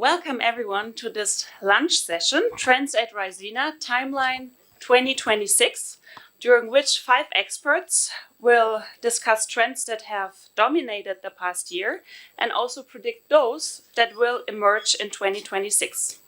welcome everyone to this lunch session, Trends at Raisina, Timeline 2026, during which 5 experts will discuss trends that have dominated the past year and also predict those that will emerge in 2026.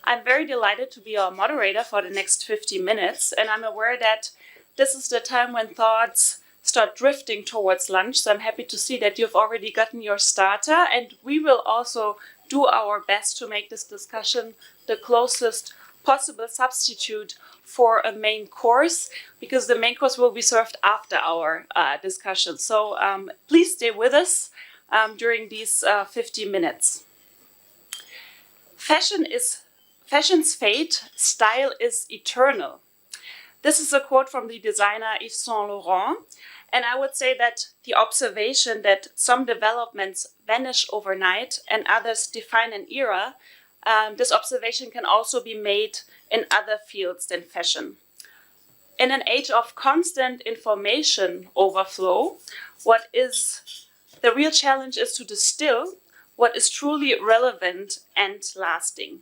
I'm very delighted to be your moderator for the next 50 minutes, and I'm aware that this is the time when thoughts start drifting towards lunch, so I'm happy to see that you've already gotten your starter, and we will also do our best to make this discussion the closest possible substitute for a main course, because the main course will be served after our discussion. So please stay with us during these 50 minutes. Fashion's fate, style is eternal. This is a quote from the designer Yves Saint Laurent. And I would say that the observation that some developments vanish overnight and others define an era, this observation can also be made in other fields than fashion. In an age of constant information overflow, the real challenge is to distill what is truly relevant and lasting.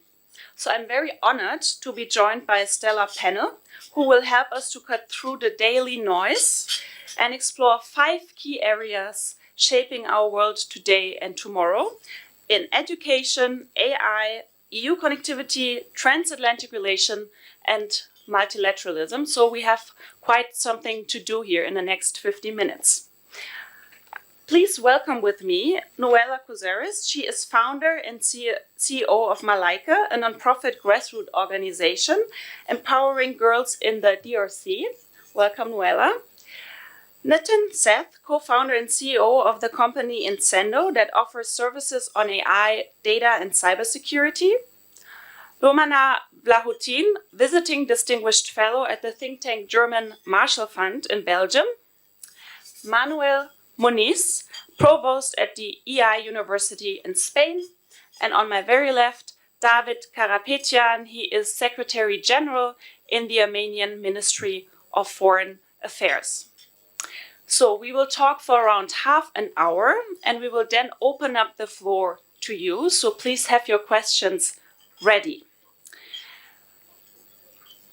So I'm very honored to be joined by a stellar panel who will help us to cut through the daily noise and explore 5 key areas shaping our world today and tomorrow in education, AI, EU connectivity, transatlantic relation, and multilateralism. So we have quite something to do here in the next 50 minutes. Please welcome with me Noella Couceris. She is founder and CEO of Malaika, a nonprofit grassroots organization empowering girls in the DRC. Welcome, Noella. Nitin Seth, co-founder and CEO of the company Incendo that offers services on AI, data, and cybersecurity. Romana Vlahutin, visiting distinguished fellow at the think tank German Marshall Fund in Belgium. Manuel Muñiz, provost at the AI University in Spain. And on my very left, Davit Karapetyan. He is Secretary General in the Armenian Ministry of Foreign Affairs. So we will talk for around half an hour, and we will then open up the floor to you. So please have your questions ready.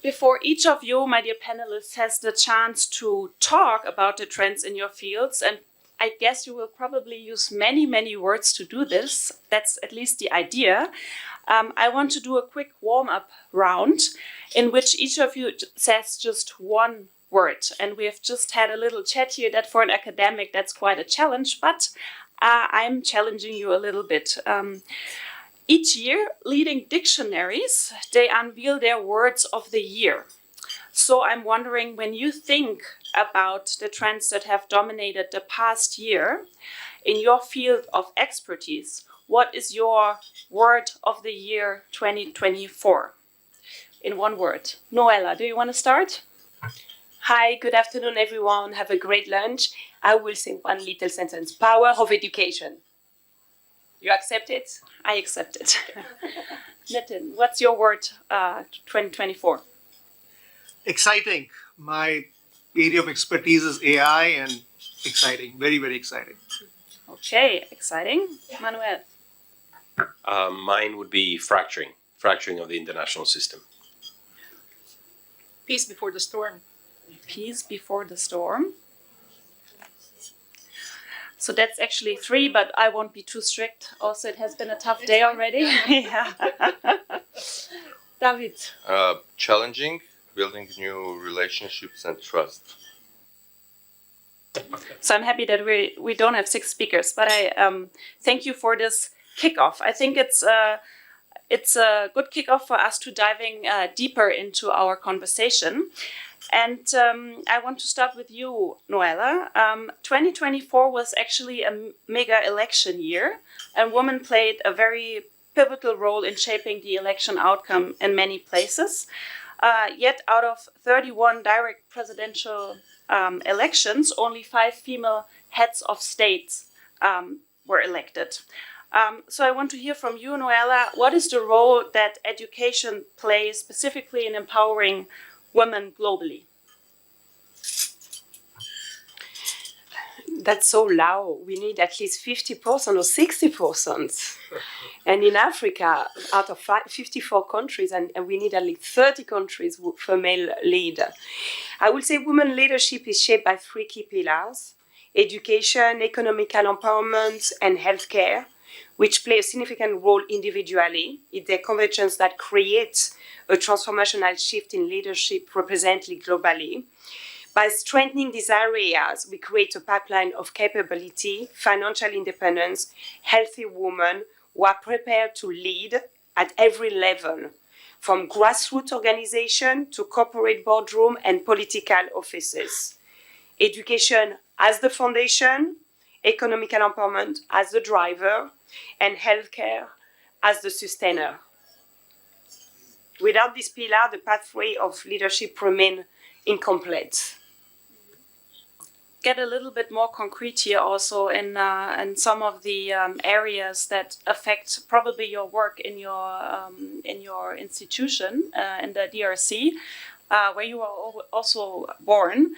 Before each of you, my dear panelists, has the chance to talk about the trends in your fields, and I guess you will probably use many, many words to do this. That's at least the idea. I want to do a quick warm-up round in which each of you says just one word. And we have just had a little chat here that for an academic, that's quite a challenge, but I'm challenging you a little bit. Each year, leading dictionaries, they unveil their words of the year. So I'm wondering, when you think about the trends that have dominated the past year in your field of expertise, what is your word of the year 2024? In one word. Noella, do you want to start? Hi, good afternoon, everyone. Have a great lunch. I will say one little sentence. Power of education. You accept it? I accept it. Nitin, what's your word 2024? Exciting. My area of expertise is AI, and exciting. Very, very exciting. Okay, exciting. Manuel? Mine would be fracturing of the international system. Peace before the storm. Peace before the storm. So that's actually 3, but I won't be too strict. Also, it has been a tough day already. Yeah. Davit. Challenging, building new relationships and trust. So I'm happy that we don't have 6 speakers, but I thank you for this kickoff. I think it's a good kickoff for us to diving deeper into our conversation. And I want to start with you, Noella. 2024 was actually a mega election year, and women played a very pivotal role in shaping the election outcome in many places. Yet out of 31 direct presidential elections, only 5 female heads of states were elected. So I want to hear from you, Noella. What is the role that education plays specifically in empowering women globally? That's so low. We need at least 50% or 60%. And in Africa, out of 54 countries, and we need at least 30 countries for male leader. I would say women leadership is shaped by 3 key pillars: education, economical empowerment, and healthcare, which play a significant role individually. It's their convergence that creates a transformational shift in leadership represented globally. By strengthening these areas, we create a pipeline of capability, financial independence, healthy women who are prepared to lead at every level, from grassroots organization to corporate boardroom and political offices. Education as the foundation, economical empowerment as the driver, and healthcare as the sustainer. Without this pillar, the pathway of leadership remains incomplete. Get a little bit more concrete here also in some of the areas that affect probably your work in your institution in the DRC, where you are also born.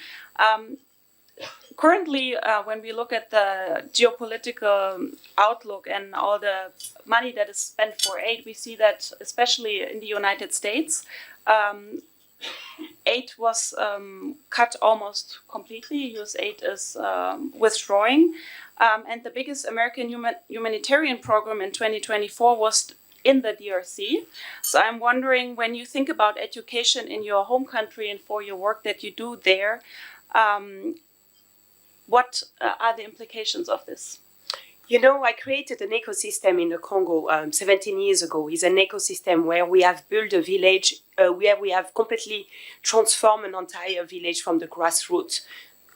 Currently, when we look at the geopolitical outlook and all the money that is spent for aid, we see that especially in the United States, aid was cut almost completely. US aid is withdrawing. And the biggest American humanitarian program in 2024 was in the DRC. So I'm wondering, when you think about education in your home country and for your work that you do there, what are the implications of this? You know, I created an ecosystem in the Congo 17 years ago. It's an ecosystem where we have built a village, where we have completely transformed an entire village from the grassroots.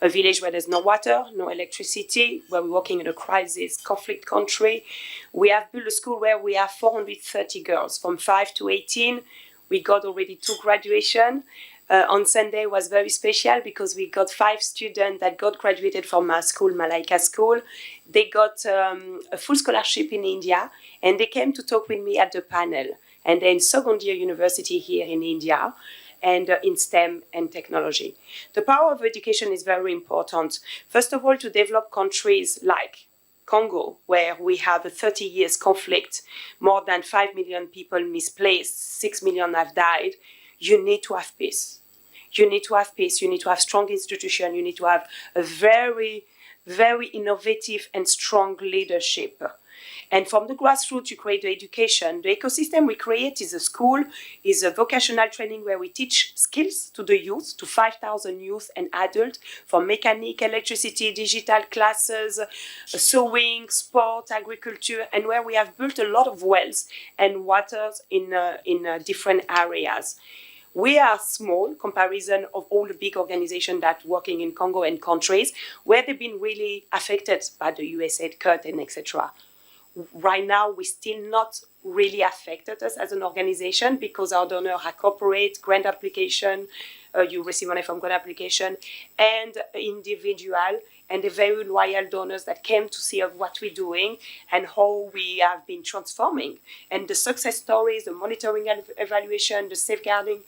A village where there's no water, no electricity, where we're working in a crisis, conflict country. We have built a school where we have 430 girls from 5 to 18. We got already 2 graduations. On Sunday was very special because we got 5 students that got graduated from our school, Malaika School. They got a full scholarship in India, and they came to talk with me at the panel. And they're in second year university here in India, and in STEM and technology. The power of education is very important. First of all, to develop countries like Congo, where we have a 30 years conflict, more than 5 million people misplaced, 6 million have died. You need to have peace. You need to have peace. You need to have strong institutions. You need to have a very, very innovative and strong leadership. And from the grassroots, you create the education. The ecosystem we create is a school, is a vocational training where we teach skills to the youth, to 5,000 youth and adults, from mechanic, electricity, digital classes, sewing, sport, agriculture, and where we have built a lot of wells and waters in different areas. We are small comparison of all the big organizations that working in Congo and countries where they've been really affected by the US aid cut and etc. Right now, we're still not really affected us as an organization because our donors are corporate, grant application, you receive money from grant application, and individual, and the very loyal donors that came to see what we're doing and how we have been transforming. And the success stories, the monitoring and evaluation, the safeguarding,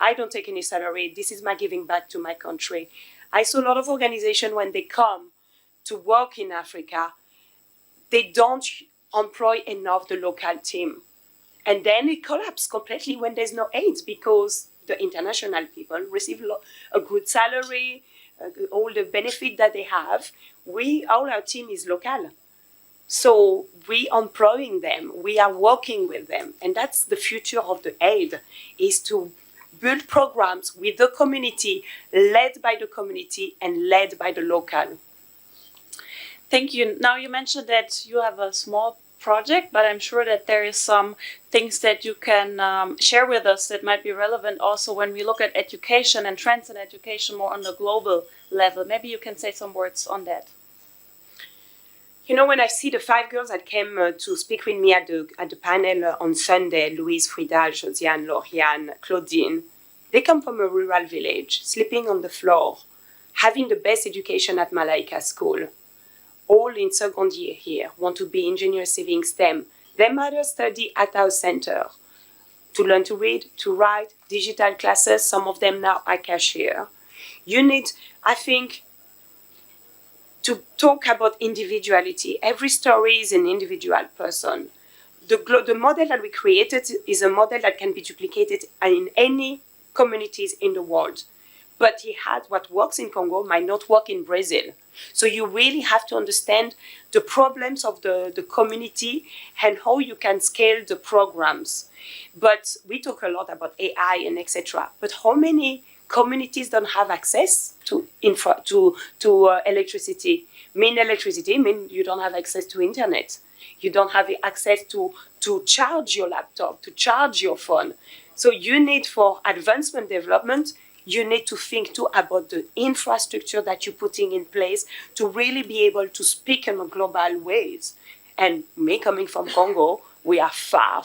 I don't take any salary. This is my giving back to my country. I saw a lot of organizations when they come to work in Africa, they don't employ enough the local team. And then it collapses completely when there's no aid because the international people receive a good salary, all the benefit that they have. All our team is local. So we are employing them, we are working with them. And that's the future of the aid, is to build programs with the community, led by the community and led by the local. Thank you. Now you mentioned that you have a small project, but I'm sure that there is some things that you can share with us that might be relevant also when we look at education and trends in education more on the global level. Maybe you can say some words on that. You know, when I see the 5 girls that came to speak with me at the panel on Sunday, Louise, Frida, Josiane, Lauriane, Claudine, they come from a rural village, sleeping on the floor, having the best education at Malaika School. All in second year here, want to be engineers, civil, STEM. Their mothers study at our center to learn to read, to write, digital classes. Some of them now are cashier. You need, I think, to talk about individuality. Every story is an individual person. The model that we created is a model that can be duplicated in any communities in the world. But what works in Congo might not work in Brazil. So you really have to understand the problems of the community and how you can scale the programs. But we talk a lot about AI and etc. But how many communities don't have access to electricity? Electricity mean you don't have access to internet. You don't have access to charge your laptop, to charge your phone. So you need, for advancement development, you need to think too about the infrastructure that you're putting in place to really be able to speak in a global ways. And me coming from Congo, we are far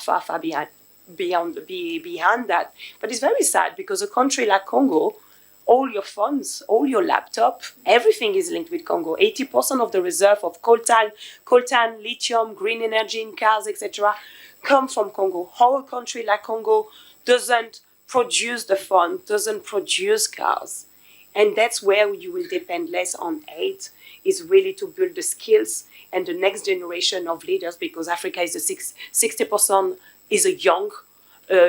beyond that. But it's very sad because a country like Congo, all your phones, all your laptop, everything is linked with Congo. 80% of the reserve of coltan, lithium, green energy in cars, etc., come from Congo. How a country like Congo doesn't produce the phone, doesn't produce cars. And that's where you will depend less on aid, is really to build the skills and the next generation of leaders, because Africa is 60% is a young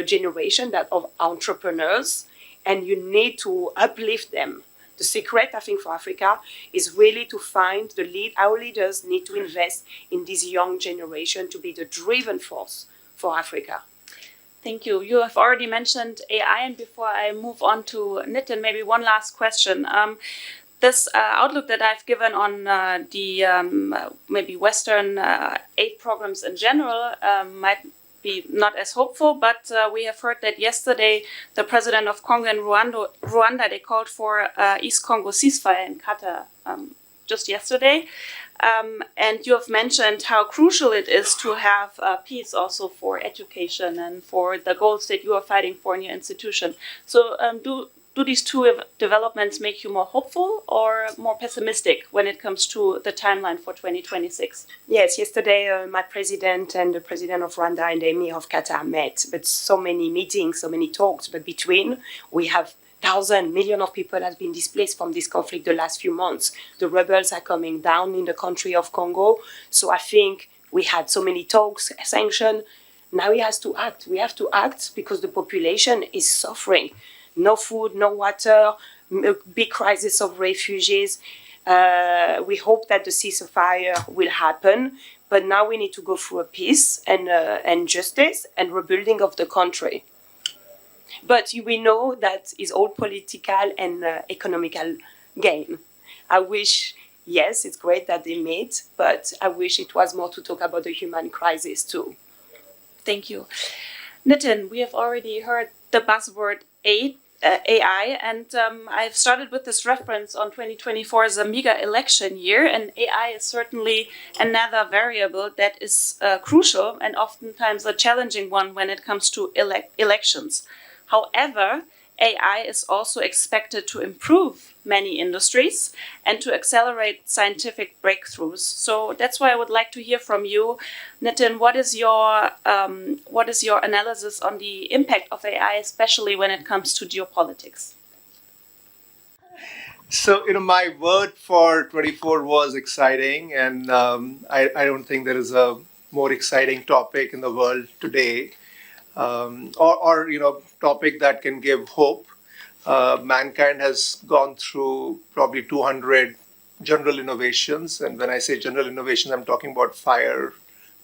generation of entrepreneurs, and you need to uplift them. The secret, I think, for Africa is really to find our leaders need to invest in this young generation to be the driven force for Africa. Thank you. You have already mentioned AI, and before I move on to Nitin, maybe one last question. This outlook that I've given on the maybe Western aid programs in general might be not as hopeful, but we have heard that yesterday the president of Congo and Rwanda, they called for East Congo ceasefire in Qatar just yesterday. And you have mentioned how crucial it is to have peace also for education and for the goals that you are fighting for in your institution. So do these two developments make you more hopeful or more pessimistic when it comes to the timeline for 2026? Yes, yesterday my president and the president of Rwanda and the emir of Qatar met, but so many meetings, so many talks, but between we have millions of people have been displaced from this conflict the last few months. The rebels are coming down in the country of Congo. So I think we had so many talks, sanctions. Now we have to act. We have to act because the population is suffering. No food, no water, big crisis of refugees. We hope that the ceasefire will happen, but now we need to go through a peace and justice and rebuilding of the country. But we know that is all political and economical gain. I wish, yes, it's great that they meet, but I wish it was more to talk about the human crisis too. Thank you. Nitin, we have already heard the buzzword AI, and I've started with this reference on 2024 as a mega election year, and AI is certainly another variable that is crucial and oftentimes a challenging one when it comes to elections. However, AI is also expected to improve many industries and to accelerate scientific breakthroughs. So that's why I would like to hear from you, Nitin. What is your analysis on the impact of AI, especially when it comes to geopolitics? So, my word for 24 was exciting, and I don't think there is a more exciting topic in the world today, or topic that can give hope. Mankind has gone through probably 200 general innovations, and when I say general innovations, I'm talking about fire,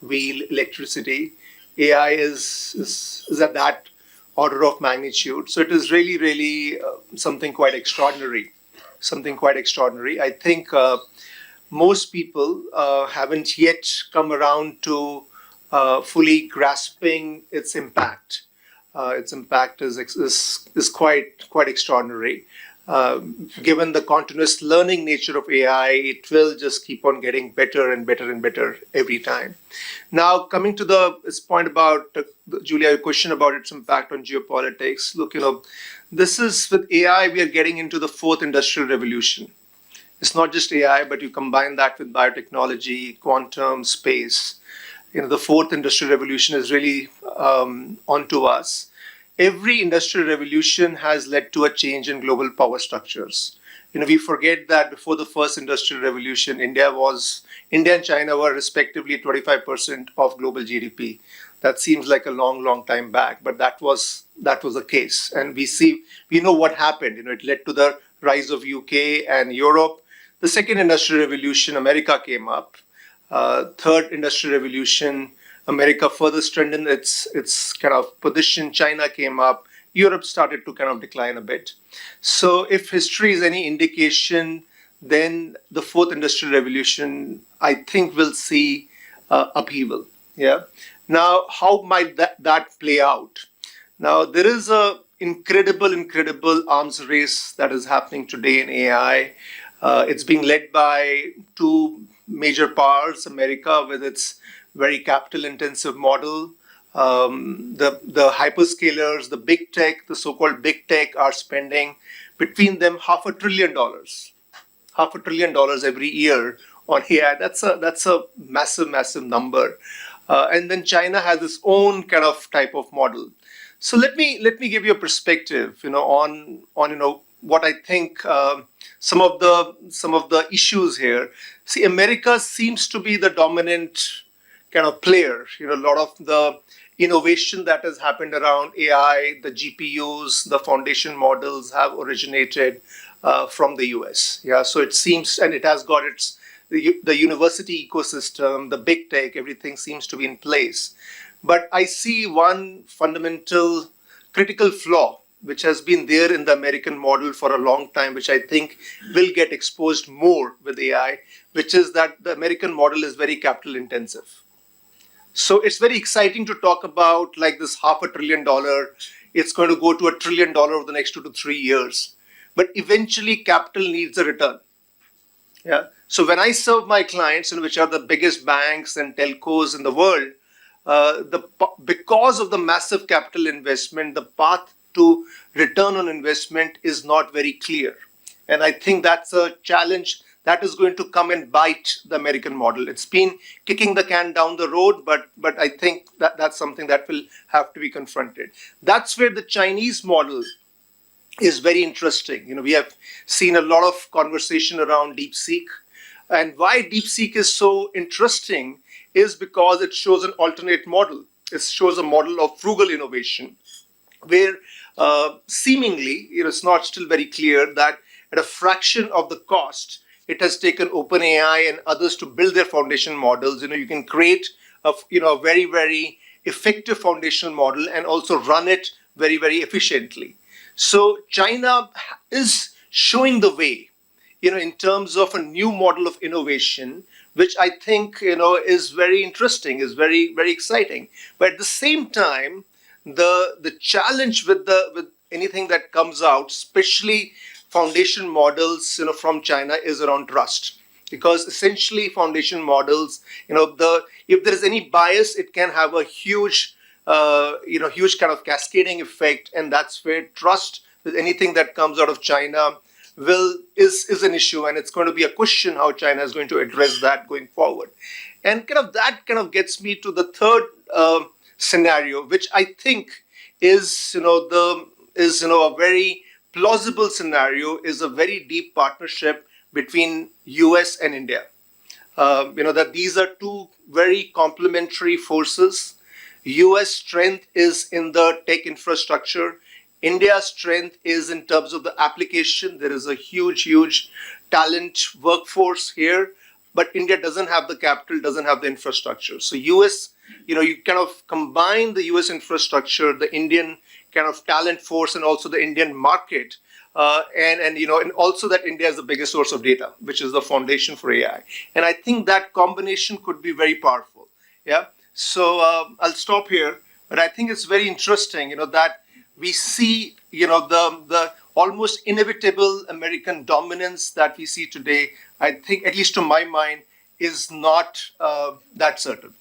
wheel, electricity. AI is at that order of magnitude. So it is really, really something quite extraordinary. I think most people haven't yet come around to fully grasping its impact. Its impact is quite extraordinary. Given the continuous learning nature of AI, it will just keep on getting better and better and better every time. Now, coming to this point about, Julia, your question about its impact on geopolitics. Look, this is, with AI, we are getting into the fourth industrial revolution. It's not just AI, but you combine that with biotechnology, quantum, space. The fourth industrial revolution is really onto us. Every industrial revolution has led to a change in global power structures. We forget that before the first industrial revolution, India and China were respectively 25% of global GDP. That seems like a long, long time back, but that was the case. And we know what happened. It led to the rise of UK and Europe. The second industrial revolution, America came up. Third industrial revolution, America further strengthened its kind of position. China came up. Europe started to kind of decline a bit. So if history is any indication, then the fourth industrial revolution, I think, will see upheaval. Yeah. Now, how might that play out? Now, there is a incredible arms race that is happening today in AI. It's being led by two major powers, America with its very capital-intensive model. The hyperscalers, the big tech, the so-called big tech are spending between them $500 billion. $500 billion every year on AI. That's a massive number. And then China has its own kind of type of model. So let me give you a perspective, on what I think some of the issues here. See, America seems to be the dominant kind of player. A lot of the innovation that has happened around AI, the GPUs, the foundation models have originated from the US. Yeah, so it seems, and it has got the university ecosystem, the big tech, everything seems to be in place. But I see one fundamental critical flaw which has been there in the American model for a long time, which I think will get exposed more with AI, which is that the American model is very capital intensive. So it's very exciting to talk about like this $500 billion. It's going to go to $1 trillion over the next 2 to 3 years. But eventually capital needs a return. Yeah. So when I serve my clients, which are the biggest banks and telcos in the world, because of the massive capital investment, the path to return on investment is not very clear. And I think that's a challenge that is going to come and bite the American model. It's been kicking the can down the road, but I think that's something that will have to be confronted. That's where the Chinese model is very interesting. We have seen a lot of conversation around DeepSeek. And why DeepSeek is so interesting is because it shows an alternate model. It shows a model of frugal innovation, where seemingly, it's not still very clear that at a fraction of the cost, it has taken OpenAI and others to build their foundation models. You can create a very, very effective foundation model and also run it very, very efficiently. So China is showing the way, in terms of a new model of innovation, which I think, is very interesting, is very, very exciting. But at the same time, the challenge with anything that comes out, especially foundation models, from China, is around trust. Because essentially foundation models, if there is any bias, it can have a huge kind of cascading effect, and that's where trust with anything that comes out of China is an issue, and it's going to be a question how China is going to address that going forward. And that gets me to the third scenario, which I think is a very plausible scenario, is a very deep partnership between US and India. That these are two very complementary forces. US strength is in the tech infrastructure. India's strength is in terms of the application. There is a huge talent workforce here, but India doesn't have the capital, doesn't have the infrastructure. So US, you kind of combine the US infrastructure, the Indian kind of talent force, and also the Indian market, and also that India is the biggest source of data, which is the foundation for AI. And I think that combination could be very powerful. Yeah. So I'll stop here, but I think it's very interesting, that we see, the almost inevitable American dominance that we see today. I think, at least to my mind, is not that certain.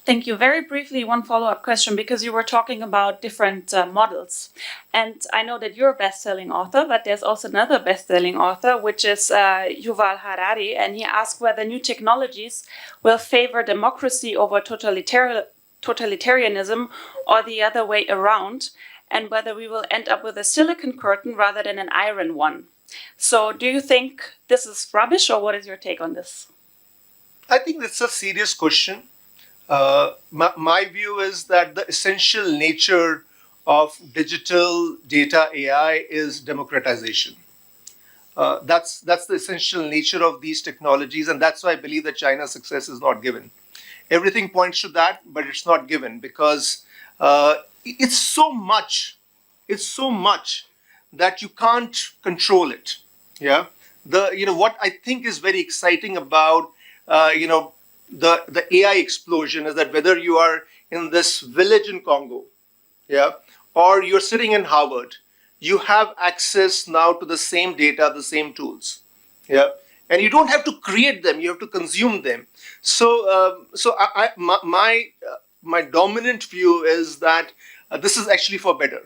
Thank you. Very briefly, one follow-up question, because you were talking about different models. And I know that you're a best-selling author, but there's also another best-selling author, which is Yuval Harari, and he asked whether new technologies will favor democracy over totalitarianism or the other way around, and whether we will end up with a silicon curtain rather than an iron one. So do you think this is rubbish, or what is your take on this? I think it's a serious question. My view is that the essential nature of digital data AI is democratization. That's the essential nature of these technologies, and that's why I believe that China's success is not given. Everything points to that, but it's not given because it's so much. It's so much that you can't control it. Yeah. What I think is very exciting about the AI explosion is that whether you are in this village in Congo, yeah, or you're sitting in Harvard, you have access now to the same data, the same tools, yeah, and you don't have to create them; you have to consume them. My dominant view is that this is actually for better.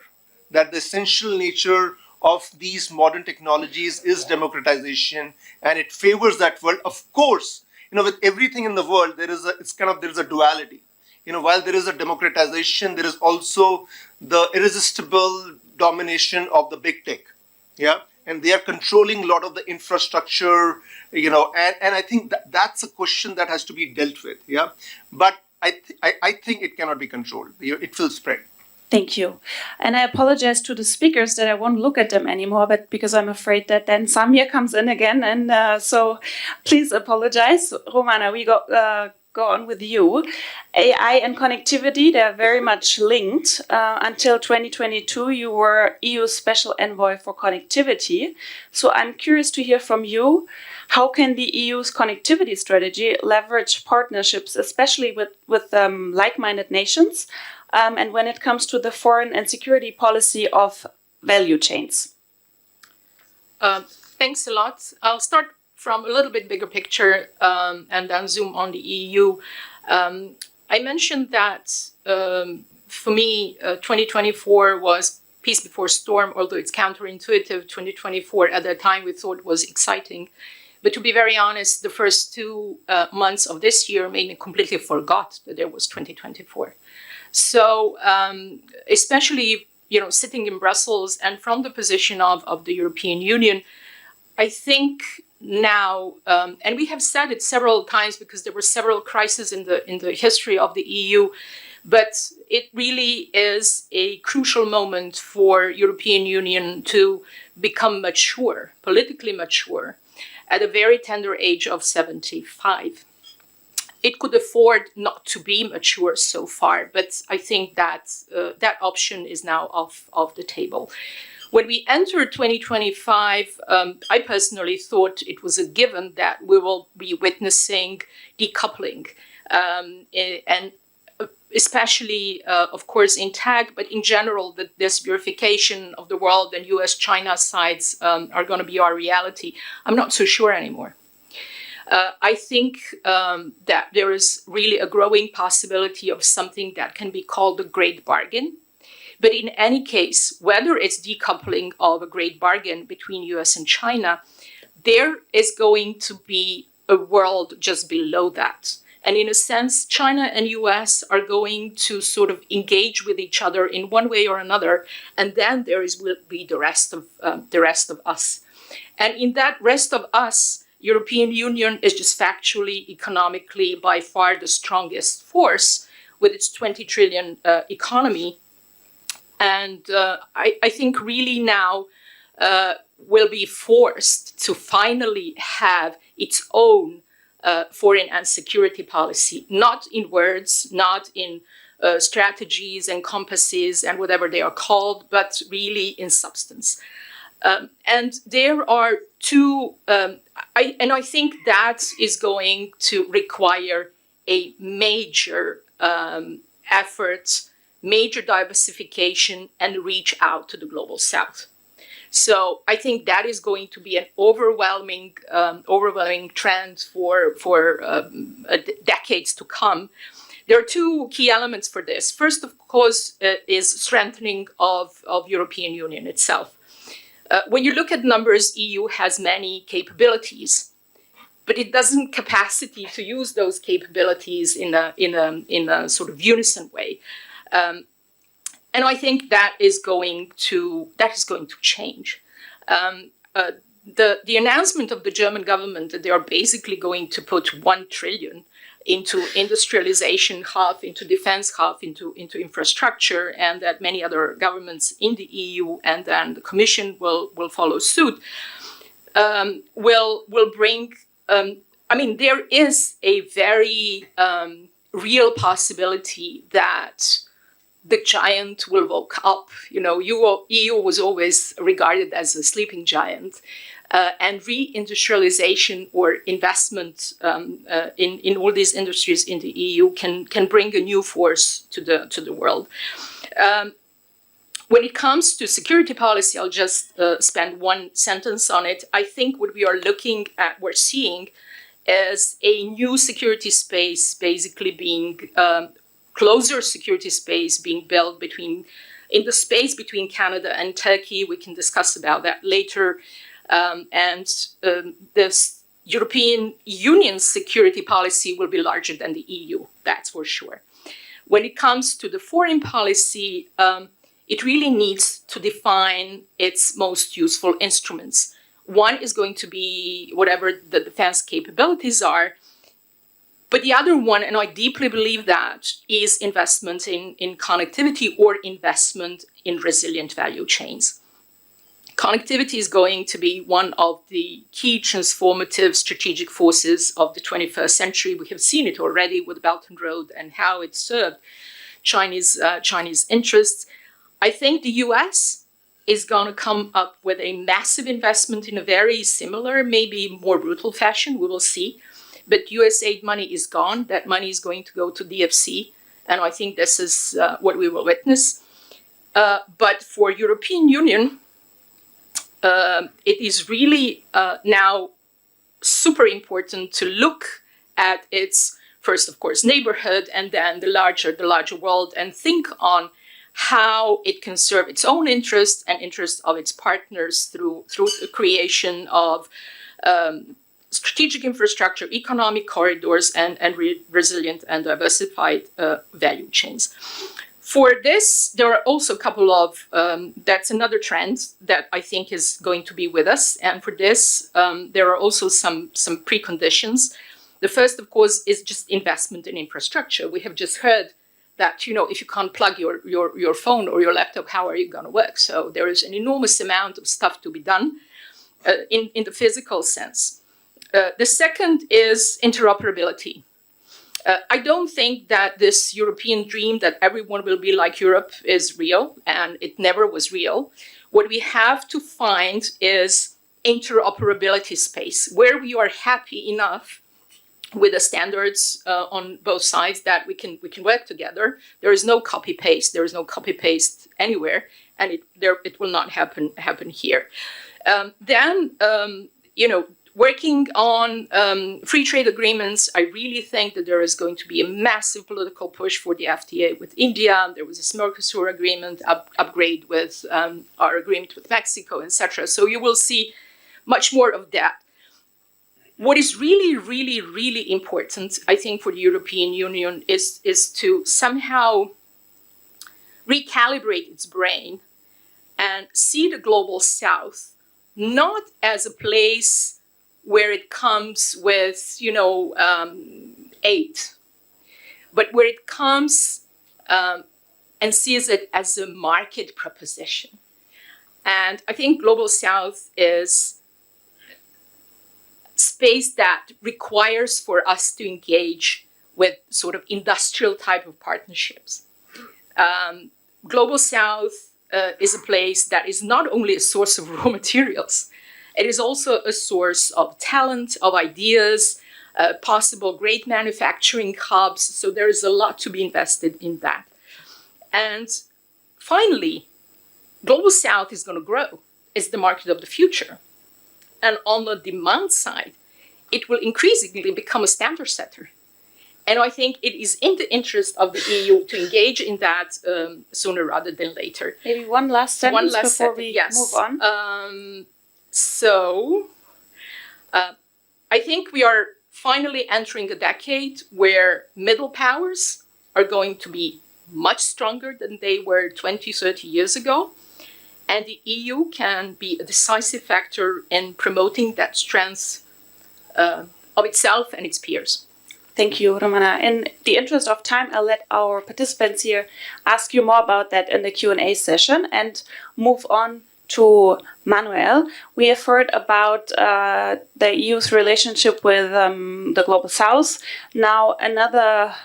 That the essential nature of these modern technologies is democratization, and it favors that world. Of course, with everything in the world, there is a duality. While there is a democratization, there is also the irresistible domination of the big tech. Yeah. And they are controlling a lot of the infrastructure, and I think that's a question that has to be dealt with. Yeah. But I think it cannot be controlled. It will spread. Thank you. And I apologize to the speakers that I won't look at them anymore, but because I'm afraid that then Samir comes in again. And so please apologize. Romana, we go on with you. AI and connectivity, they're very much linked. Until 2022, you were EU Special Envoy for Connectivity. So I'm curious to hear from you. How can the EU's connectivity strategy leverage partnerships, especially with like-minded nations, and when it comes to the foreign and security policy of value chains? Thanks a lot. I'll start from a little bit bigger picture and then zoom on the EU. I mentioned that for me, 2024 was peace before storm, although it's counterintuitive. 2024 at that time we thought was exciting. But to be very honest, the first 2 months of this year made me completely forgot that there was 2024. So especially, sitting in Brussels and from the position of the European Union, I think now, and we have said it several times because there were several crises in the history of the EU, but it really is a crucial moment for European Union to become mature, politically mature, at a very tender age of 75. It could afford not to be mature so far, but I think that that option is now off the table. When we entered 2025, I personally thought it was a given that we will be witnessing decoupling, and especially, of course, in TAG, but in general, the disunification of the world and US-China sides are going to be our reality. I'm not so sure anymore. I think that there is really a growing possibility of something that can be called the Great Bargain. But in any case, whether it's decoupling of a Great Bargain between US and China, there is going to be a world just below that. And in a sense, China and US are going to sort of engage with each other in one way or another, and then will be the rest of us. And in that rest of us, European Union is just factually, economically, by far the strongest force with its 20 trillion economy. And I think really now will be forced to finally have its own foreign and security policy, not in words, not in strategies and compasses and whatever they are called, but really in substance. And there are two, I think that is going to require a major effort, major diversification, and reach out to the global south. So I think that is going to be an overwhelming trend for decades to come. There are two key elements for this. First, of course, is strengthening of European Union itself. When you look at numbers, EU has many capabilities, but it doesn't capacity to use those capabilities in a sort of unison way. And I think that is going to change. the announcement of the German government that they are basically going to put 1 trillion into industrialization, half into defense, half into infrastructure, and that many other governments in the EU and then the Commission will follow suit, will bring. There is a very real possibility that the giant will wake up. EU was always regarded as a sleeping giant. And reindustrialization or investment in all these industries in the EU can bring a new force to the world. When it comes to security policy, I'll just spend 1 sentence on it. I think what we're seeing is a new security space, basically being closer security space being built in the space between Canada and Turkey. We can discuss about that later. This European Union security policy will be larger than the EU, that's for sure. When it comes to the foreign policy, it really needs to define its most useful instruments. One is going to be whatever the defense capabilities are, but the other one, and I deeply believe that, is investment in connectivity or investment in resilient value chains. Connectivity is going to be one of the key transformative strategic forces of the 21st century. We have seen it already with the Belt and Road and how it served Chinese interests. I think the US is going to come up with a massive investment in a very similar, maybe more brutal fashion. We will see. But USAID money is gone. That money is going to go to DFC. And I think this is what we will witness. But for European Union, it is really now super important to look at its first, of course, neighborhood, and then the larger world, and think on how it can serve its own interests and interests of its partners through the creation of strategic infrastructure, economic corridors, and resilient and diversified value chains. For this, there are also a couple of, that's another trend that I think is going to be with us. And for this, there are also some preconditions. The first, of course, is just investment in infrastructure. We have just heard that, if you can't plug your phone or your laptop, how are you going to work? So there is an enormous amount of stuff to be done in the physical sense. The second is interoperability. I don't think that this European dream that everyone will be like Europe is real, and it never was real. What we have to find is interoperability space, where we are happy enough with the standards on both sides that we can work together. There is no copy paste. There is no copy paste anywhere, and it will not happen here. Working on free trade agreements, I really think that there is going to be a massive political push for the FTA with India. There was a Mercosur agreement, upgrade with our agreement with Mexico, etc. So you will see much more of that. What is really, really, really important, I think, for the European Union is to somehow recalibrate its brain and see the global South not as a place where it comes with, aid, but where it comes and sees it as a market proposition. And I think Global South is space that requires for us to engage with sort of industrial type of partnerships. Global South is a place that is not only a source of raw materials, it is also a source of talent, of ideas, possible great manufacturing hubs. So there is a lot to be invested in that. And finally, Global South is going to grow. It's the market of the future. And on the demand side, it will increasingly become a standard setter. And I think it is in the interest of the EU to engage in that sooner rather than later. Maybe one last sentence before we move on. So I think we are finally entering a decade where middle powers are going to be much stronger than they were 20, 30 years ago. and the EU can be a decisive factor in promoting that strength of itself and its peers. Thank you, Romana. In the interest of time, I'll let our participants here ask you more about that in the Q&A session and move on to Manuel. We have heard about the EU's relationship with the Global South. Now, another,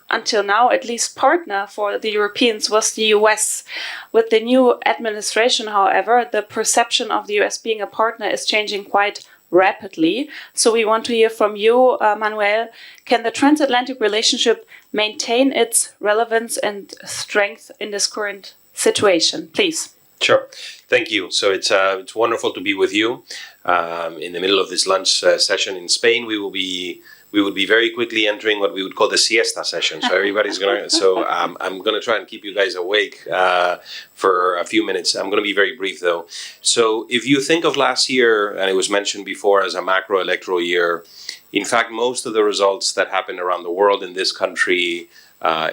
until now at least, partner for the Europeans was the US. With the new administration, however, the perception of the US being a partner is changing quite rapidly. So we want to hear from you, Manuel. Can the transatlantic relationship maintain its relevance and strength in this current situation? Please. Sure. Thank you. So it's wonderful to be with you in the middle of this lunch session in Spain. We will be very quickly entering what we would call the siesta session. So everybody's gonna. So I'm gonna try and keep you guys awake for a few minutes. I'm gonna be very brief though. So if you think of last year, and it was mentioned before as a macro electoral year, in fact, most of the results that happened around the world, in this country,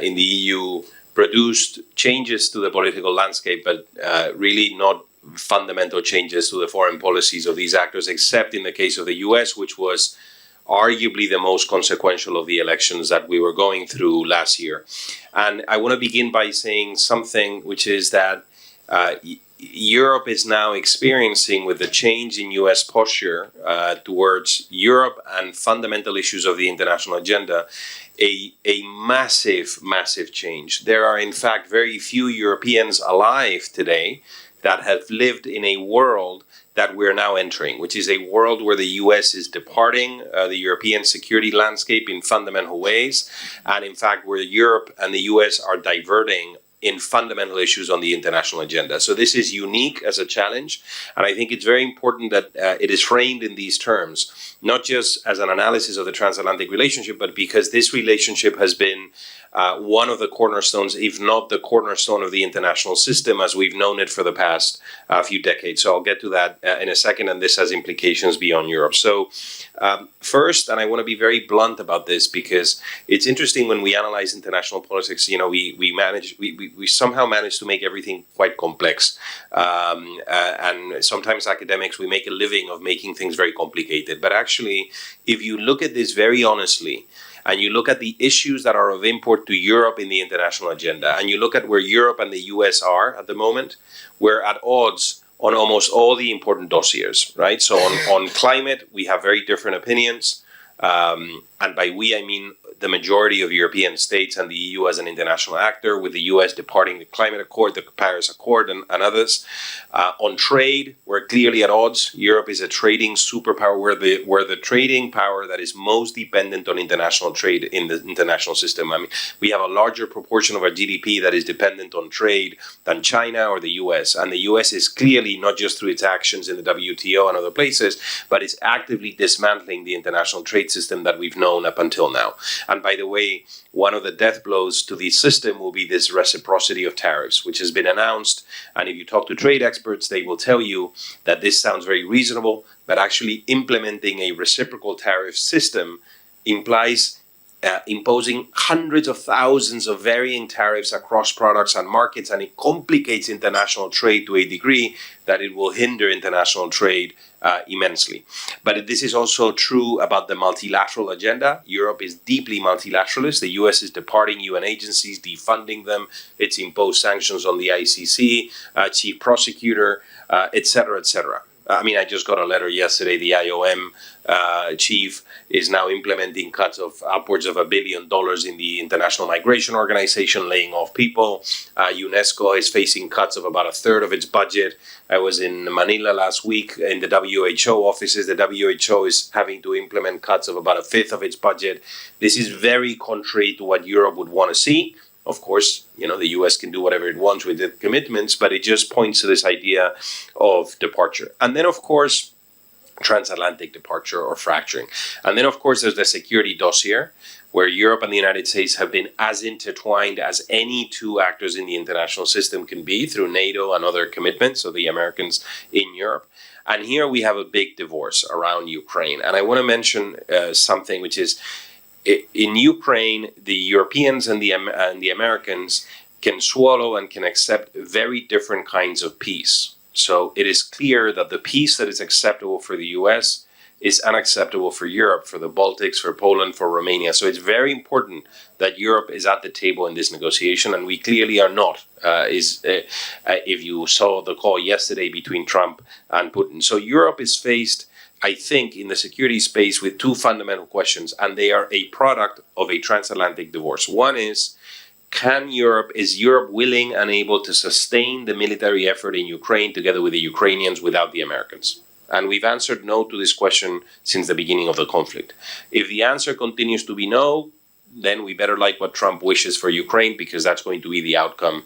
in the EU, produced changes to the political landscape, but really not fundamental changes to the foreign policies of these actors, except in the case of the US, which was arguably the most consequential of the elections that we were going through last year. And I want to begin by saying something, which is that Europe is now experiencing, with the change in US posture towards Europe and fundamental issues of the international agenda, a massive, massive change. There are, in fact, very few Europeans alive today that have lived in a world that we're now entering, which is a world where the US is departing the European security landscape in fundamental ways, and in fact where Europe and the US are diverting in fundamental issues on the international agenda. So this is unique as a challenge, and I think it's very important that it is framed in these terms, not just as an analysis of the transatlantic relationship, but because this relationship has been one of the cornerstones, if not the cornerstone, of the international system as we've known it for the past few decades. So I'll get to that in a second, and this has implications beyond Europe. So first, and I want to be very blunt about this because it's interesting when we analyze international politics, you know, we somehow manage to make everything quite complex. And sometimes academics, we make a living of making things very complicated. But actually, if you look at this very honestly, and you look at the issues that are of import to Europe in the international agenda, and you look at where Europe and the US are at the moment, we're at odds on almost all the important dossiers, right? So on climate, we have very different opinions. And by we, I mean the majority of European states and the EU as an international actor, with the US departing the climate accord, the Paris Accord, and others. On trade, we're clearly at odds. Europe is a trading superpower. We're the trading power that is most dependent on international trade in the international system. I mean, we have a larger proportion of our GDP that is dependent on trade than China or the US. And the US is clearly, not just through its actions in the WTO and other places, but it's actively dismantling the international trade system that we've known up until now. And by the way, one of the death blows to the system will be this reciprocity of tariffs, which has been announced. And if you talk to trade experts, they will tell you that this sounds very reasonable, but actually implementing a reciprocal tariff system implies imposing hundreds of thousands of varying tariffs across products and markets, and it complicates international trade to a degree that it will hinder international trade immensely. But this is also true about the multilateral agenda. Europe is deeply multilateralist. The US is departing UN agencies, defunding them. It's imposed sanctions on the ICC, chief prosecutor, etc., etc. I mean, I just got a letter yesterday. The IOM chief is now implementing cuts of upwards of $1 billion in the International Migration Organization, laying off people. UNESCO is facing cuts of about a third of its budget. I was in Manila last week in the WHO offices. The WHO is having to implement cuts of about a fifth of its budget. This is very contrary to what Europe would want to see. Of course, you know, the US can do whatever it wants with the commitments, but it just points to this idea of departure. And then, of course, transatlantic departure or fracturing. And then, of course, there's the security dossier, where Europe and the United States have been as intertwined as any two actors in the international system can be through NATO and other commitments, so the Americans in Europe. And here we have a big divorce around Ukraine. And I want to mention something which is, in Ukraine, the Europeans and the Americans can swallow and can accept very different kinds of peace. So it is clear that the peace that is acceptable for the US is unacceptable for Europe, for the Baltics, for Poland, for Romania. So it's very important that Europe is at the table in this negotiation, and we clearly are not, if you saw the call yesterday between Trump and Putin. So Europe is faced, I think, in the security space with two fundamental questions, and they are a product of a transatlantic divorce. One is is Europe willing and able to sustain the military effort in Ukraine together with the Ukrainians without the Americans? And we've answered no to this question since the beginning of the conflict. If the answer continues to be no, then we better like what Trump wishes for Ukraine, because that's going to be the outcome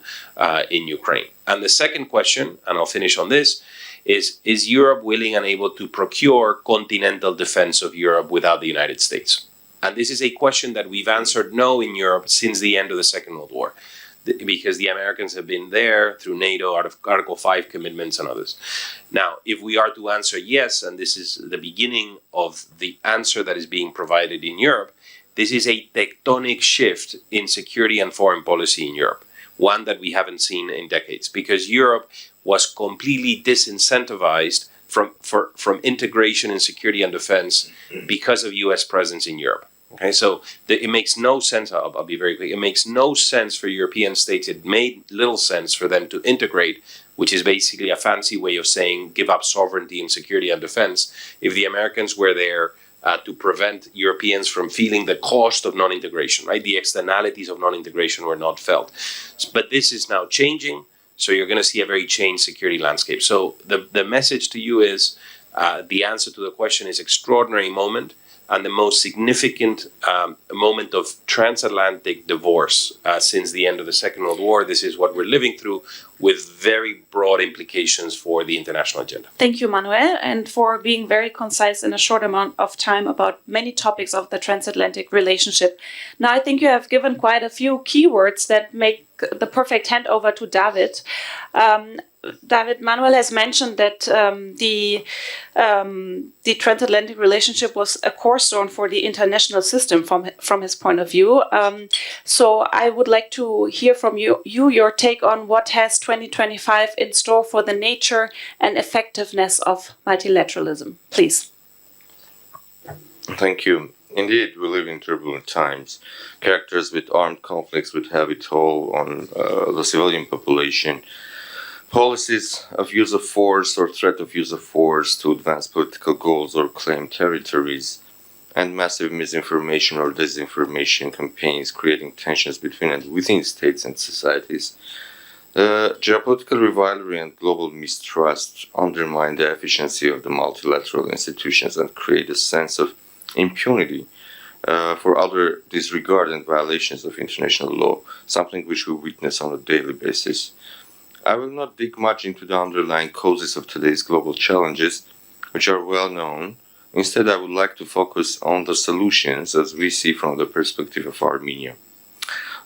in Ukraine. And the second question, and I'll finish on this, is Europe willing and able to procure continental defense of Europe without the United States? And this is a question that we've answered no in Europe since the end of the Second World War, because the Americans have been there through NATO, out of Article 5 commitments and others. Now, if we are to answer yes, and this is the beginning of the answer that is being provided in Europe, this is a tectonic shift in security and foreign policy in Europe, one that we haven't seen in decades, because Europe was completely disincentivized from integration in security and defense because of US presence in Europe. Okay, so it makes no sense, I'll be very clear, it makes no sense for European states, it made little sense for them to integrate, which is basically a fancy way of saying give up sovereignty in security and defense, if the Americans were there to prevent Europeans from feeling the cost of non-integration, right? The externalities of non-integration were not felt. But this is now changing, so you're going to see a very changed security landscape. So the message to you is the answer to the question is extraordinary moment, and the most significant moment of transatlantic divorce since the end of the Second World War. This is what we're living through, with very broad implications for the international agenda. Thank you, Manuel, and for being very concise in a short amount of time about many topics of the transatlantic relationship. Now, I think you have given quite a few keywords that make the perfect handover to Davit. Davit, Manuel has mentioned that the transatlantic relationship was a cornerstone for the international system from his point of view. So I would like to hear from you your take on what has 2025 in store for the nature and effectiveness of multilateralism. Please. Thank you. Indeed, we live in turbulent times, characterized with armed conflicts with heavy toll on the civilian population, policies of use of force or threat of use of force to advance political goals or claim territories, and massive misinformation or disinformation campaigns creating tensions between and within states and societies. Geopolitical rivalry and global mistrust undermine the efficiency of the multilateral institutions and create a sense of impunity for other disregard and violations of international law, something which we witness on a daily basis. I will not dig much into the underlying causes of today's global challenges, which are well known. Instead, I would like to focus on the solutions as we see from the perspective of Armenia.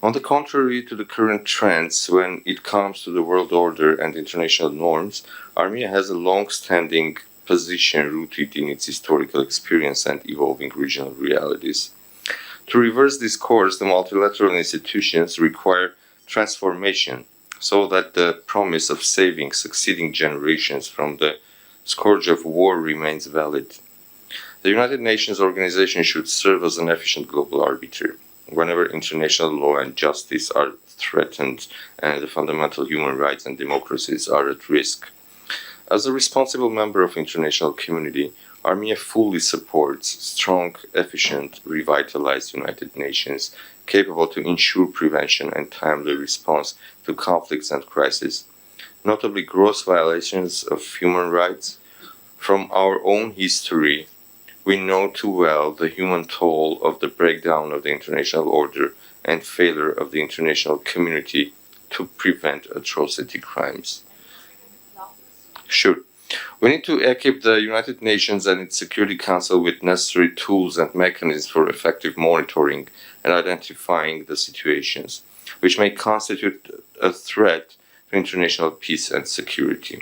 On the contrary to the current trends when it comes to the world order and international norms, Armenia has a long-standing position rooted in its historical experience and evolving regional realities. To reverse this course, the multilateral institutions require transformation so that the promise of saving succeeding generations from the scourge of war remains valid. The United Nations organization should serve as an efficient global arbiter whenever international law and justice are threatened and the fundamental human rights and democracies are at risk. As a responsible member of the international community, Armenia fully supports strong, efficient, revitalized United Nations capable to ensure prevention and timely response to conflicts and crises, notably gross violations of human rights. From our own history, we know too well the human toll of the breakdown of the international order and failure of the international community to prevent atrocity crimes. Sure. We need to equip the United Nations and its Security Council with necessary tools and mechanisms for effective monitoring and identifying the situations which may constitute a threat to international peace and security.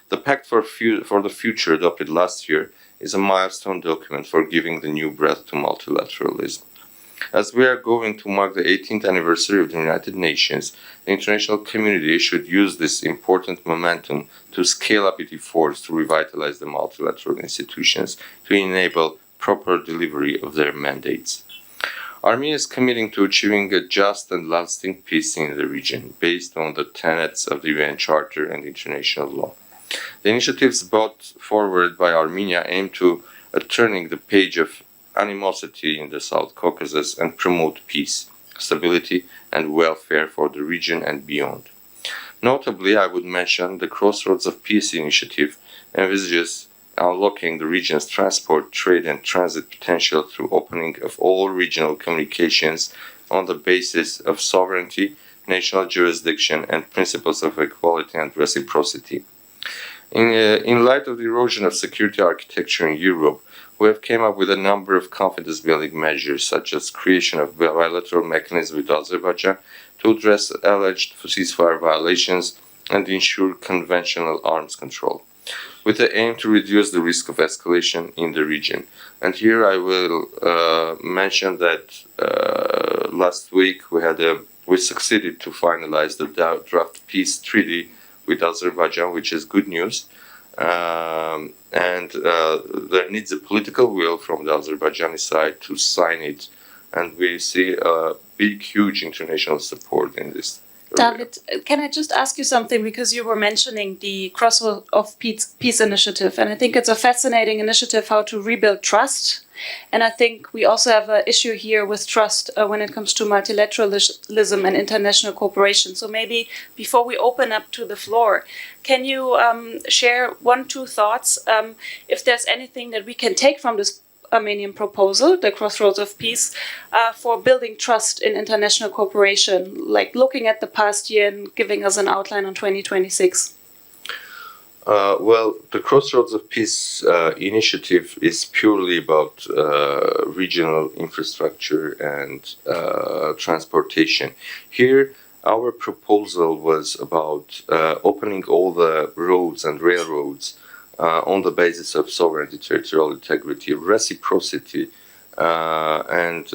The Pact for the Future, adopted last year, is a milestone document for giving the new breath to multilateralism. As we are going to mark the 18th anniversary of the United Nations, the international community should use this important momentum to scale up its efforts to revitalize the multilateral institutions to enable proper delivery of their mandates. Armenia is committing to achieving a just and lasting peace in the region based on the tenets of the UN Charter and international law. The initiatives brought forward by Armenia aim to turning the page of animosity in the South Caucasus and promote peace, stability, and welfare for the region and beyond. Notably, I would mention the Crossroads of Peace initiative envisages unlocking the region's transport, trade, and transit potential through opening of all regional communications on the basis of sovereignty, national jurisdiction, and principles of equality and reciprocity. In light of the erosion of security architecture in Europe, we have came up with a number of confidence-building measures, such as creation of bilateral mechanisms with Azerbaijan to address alleged ceasefire violations and ensure conventional arms control, with the aim to reduce the risk of escalation in the region. And here I will mention that last week we succeeded to finalize the draft peace treaty with Azerbaijan, which is good news. And there needs a political will from the Azerbaijani side to sign it, and we see a big, huge international support in this. Davit, can I just ask you something, because you were mentioning the Crossroads of Peace initiative, and I think it's a fascinating initiative how to rebuild trust. And I think we also have an issue here with trust when it comes to multilateralism and international cooperation. So maybe before we open up to the floor, can you share 1-2 thoughts if there's anything that we can take from this Armenian proposal, the Crossroads of Peace, for building trust in international cooperation, like looking at the past year and giving us an outline on 2026? Well, the Crossroads of Peace initiative is purely about regional infrastructure and transportation. Here, our proposal was about opening all the roads and railroads on the basis of sovereignty, territorial integrity, reciprocity, and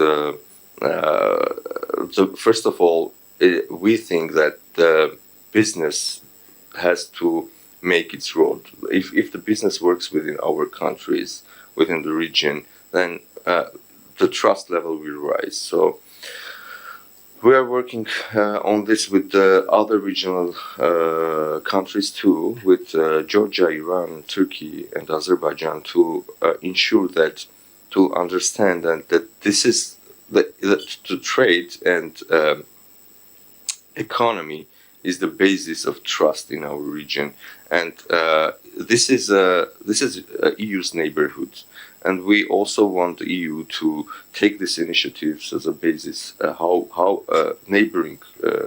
first of all, we think that the business has to make its road. If the business works within our countries, within the region, then the trust level will rise. So we are working on this with the other regional countries too, with Georgia, Iran, Turkey, and Azerbaijan, to ensure that, to understand that this is the trade and economy is the basis of trust in our region, and this is EU's neighborhood, and we also want the EU to take these initiatives as a basis how neighboring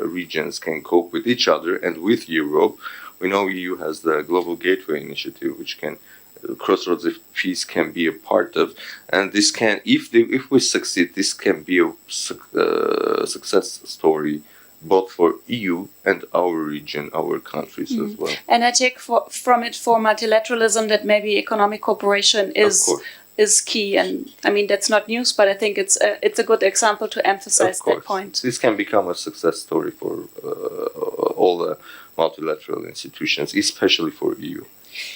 regions can cope with each other and with Europe. We know EU has the Global Gateway Initiative, which can Crossroads of Peace can be a part of, and this can, if we succeed, this can be a success story both for EU and our region, our countries as well. And I take from it for multilateralism that maybe economic cooperation is key. And I mean, that's not news, but I think it's a good example to emphasize that point. This can become a success story for all the multilateral institutions, especially for EU.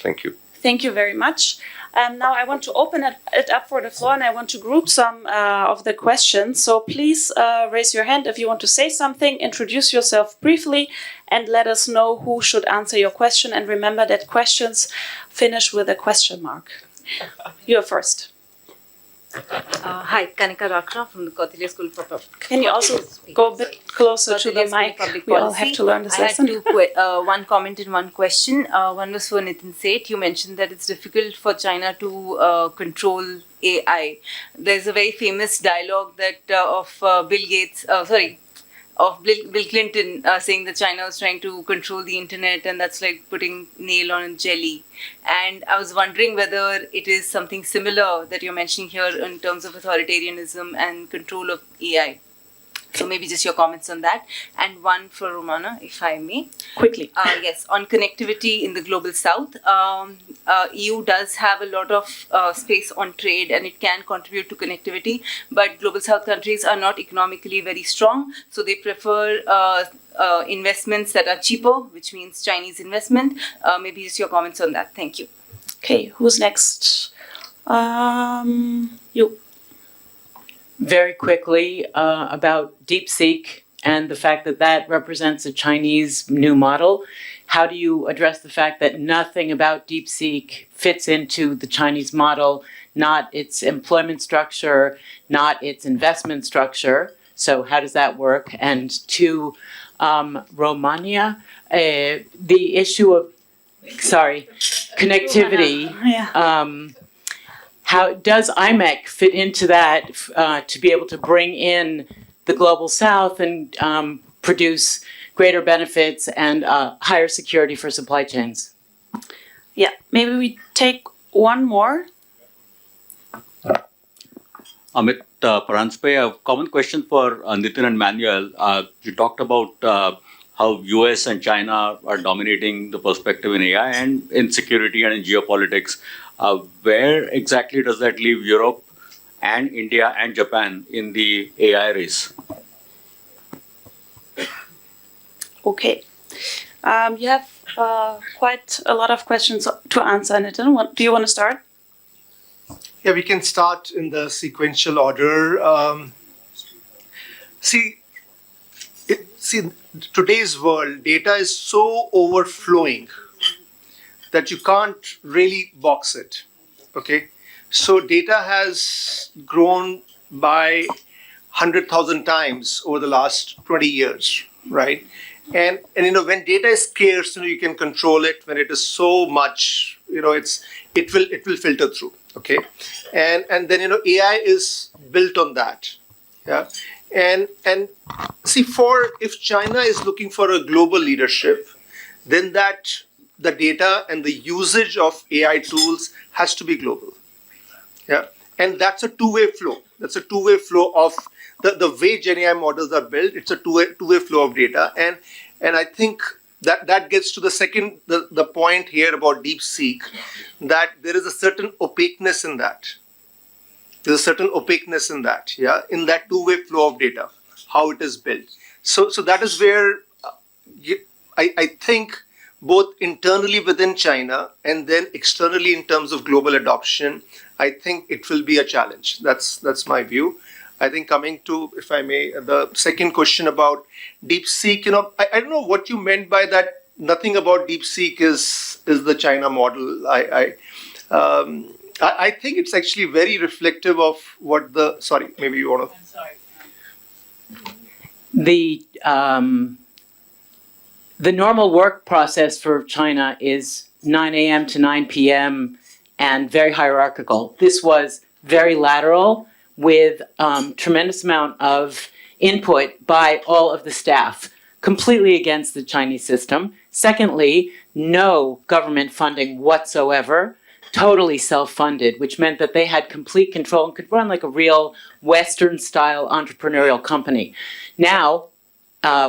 Thank you. Thank you very much. Now I want to open it up for the floor, and I want to group some of the questions. So please raise your hand if you want to say something, introduce yourself briefly, and let us know who should answer your question. And remember that questions finish with a question mark. You're first. Hi, Kanika Rakra from the Kautilya School for Public Policy. Can you also go a bit closer to the mic? We all have to learn this lesson. I had one comment and one question. One was for Nitin Seth. You mentioned that it's difficult for China to control AI. There's a very famous dialogue that of Bill Clinton saying that China was trying to control the internet, and that's like putting nail on jelly. And I was wondering whether it is something similar that you're mentioning here in terms of authoritarianism and control of AI. So maybe just your comments on that. And one for Romana, if I may. Quickly. Yes, on connectivity in the global south. EU does have a lot of space on trade and it can contribute to connectivity, but Global South countries are not economically very strong, so they prefer investments that are cheaper, which means Chinese investment. Maybe just your comments on that. Thank you. Okay, who's next? You. Very quickly about DeepSeek and the fact that that represents a Chinese new model. How do you address the fact that nothing about DeepSeek fits into the Chinese model, not its employment structure, not its investment structure? So how does that work? And to Romania, the issue of, connectivity. Yeah. How does IMEC fit into that to be able to bring in the Global South and produce greater benefits and higher security for supply chains? Yeah, maybe we take one more. Amit Paranspe, a common question for Nitin and Manuel. You talked about how US and China are dominating the perspective in AI and in security and in geopolitics. Where exactly does that leave Europe and India and Japan in the AI race? Okay. You have quite a lot of questions to answer, Nitin. Do you want to start? Yeah, we can start in the sequential order. See, today's world, data is so overflowing that you can't really box it. Okay, so data has grown by 100,000 times over the last 20 years, right? And when data is scarce, you can control it. When it is so much, it will filter through. Okay, and then AI is built on that. Yeah, and see, if China is looking for a global leadership, then the data and the usage of AI tools has to be global. Yeah, and that's a two-way flow. That's a two-way flow of the way Gen AI models are built. It's a two-way flow of data, and I think that gets to the point here about DeepSeek, that there is a certain opaqueness in that. There's a certain opaqueness in that, yeah, in that two-way flow of data, how it is built. So that is where I think both internally within China and then externally in terms of global adoption, I think it will be a challenge. That's my view. I think coming to, if I may, the second question about DeepSeek, I don't know what you meant by that. Nothing about DeepSeek is the China model. I think it's actually very reflective of what sorry, maybe you want to. I'm sorry. The normal work process for China is 9 a.m. to 9 p.m. and very hierarchical. This was very lateral with tremendous amount of input by all of the staff, completely against the Chinese system. Secondly, no government funding whatsoever, totally self-funded, which meant that they had complete control and could run like a real Western-style entrepreneurial company. Now,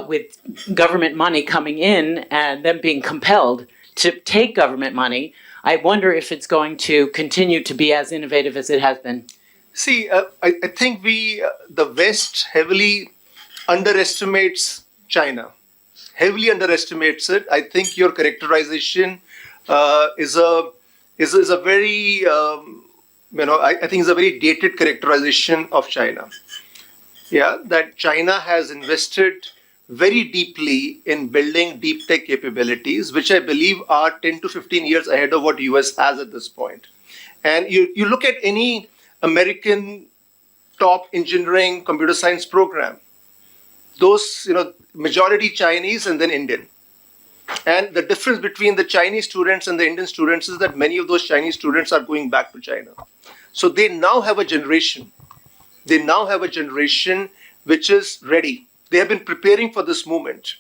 with government money coming in and them being compelled to take government money, I wonder if it's going to continue to be as innovative as it has been. See, I think the West heavily underestimates China, heavily underestimates it. I think your characterization is a very, I think is a very dated characterization of China. Yeah, that China has invested very deeply in building deep tech capabilities, which I believe are 10 to 15 years ahead of what US has at this point. And you look at any American top engineering computer science program, those, majority Chinese and then Indian. And the difference between the Chinese students and the Indian students is that many of those Chinese students are going back to China. So they now have a generation. They now have a generation which is ready. They have been preparing for this moment.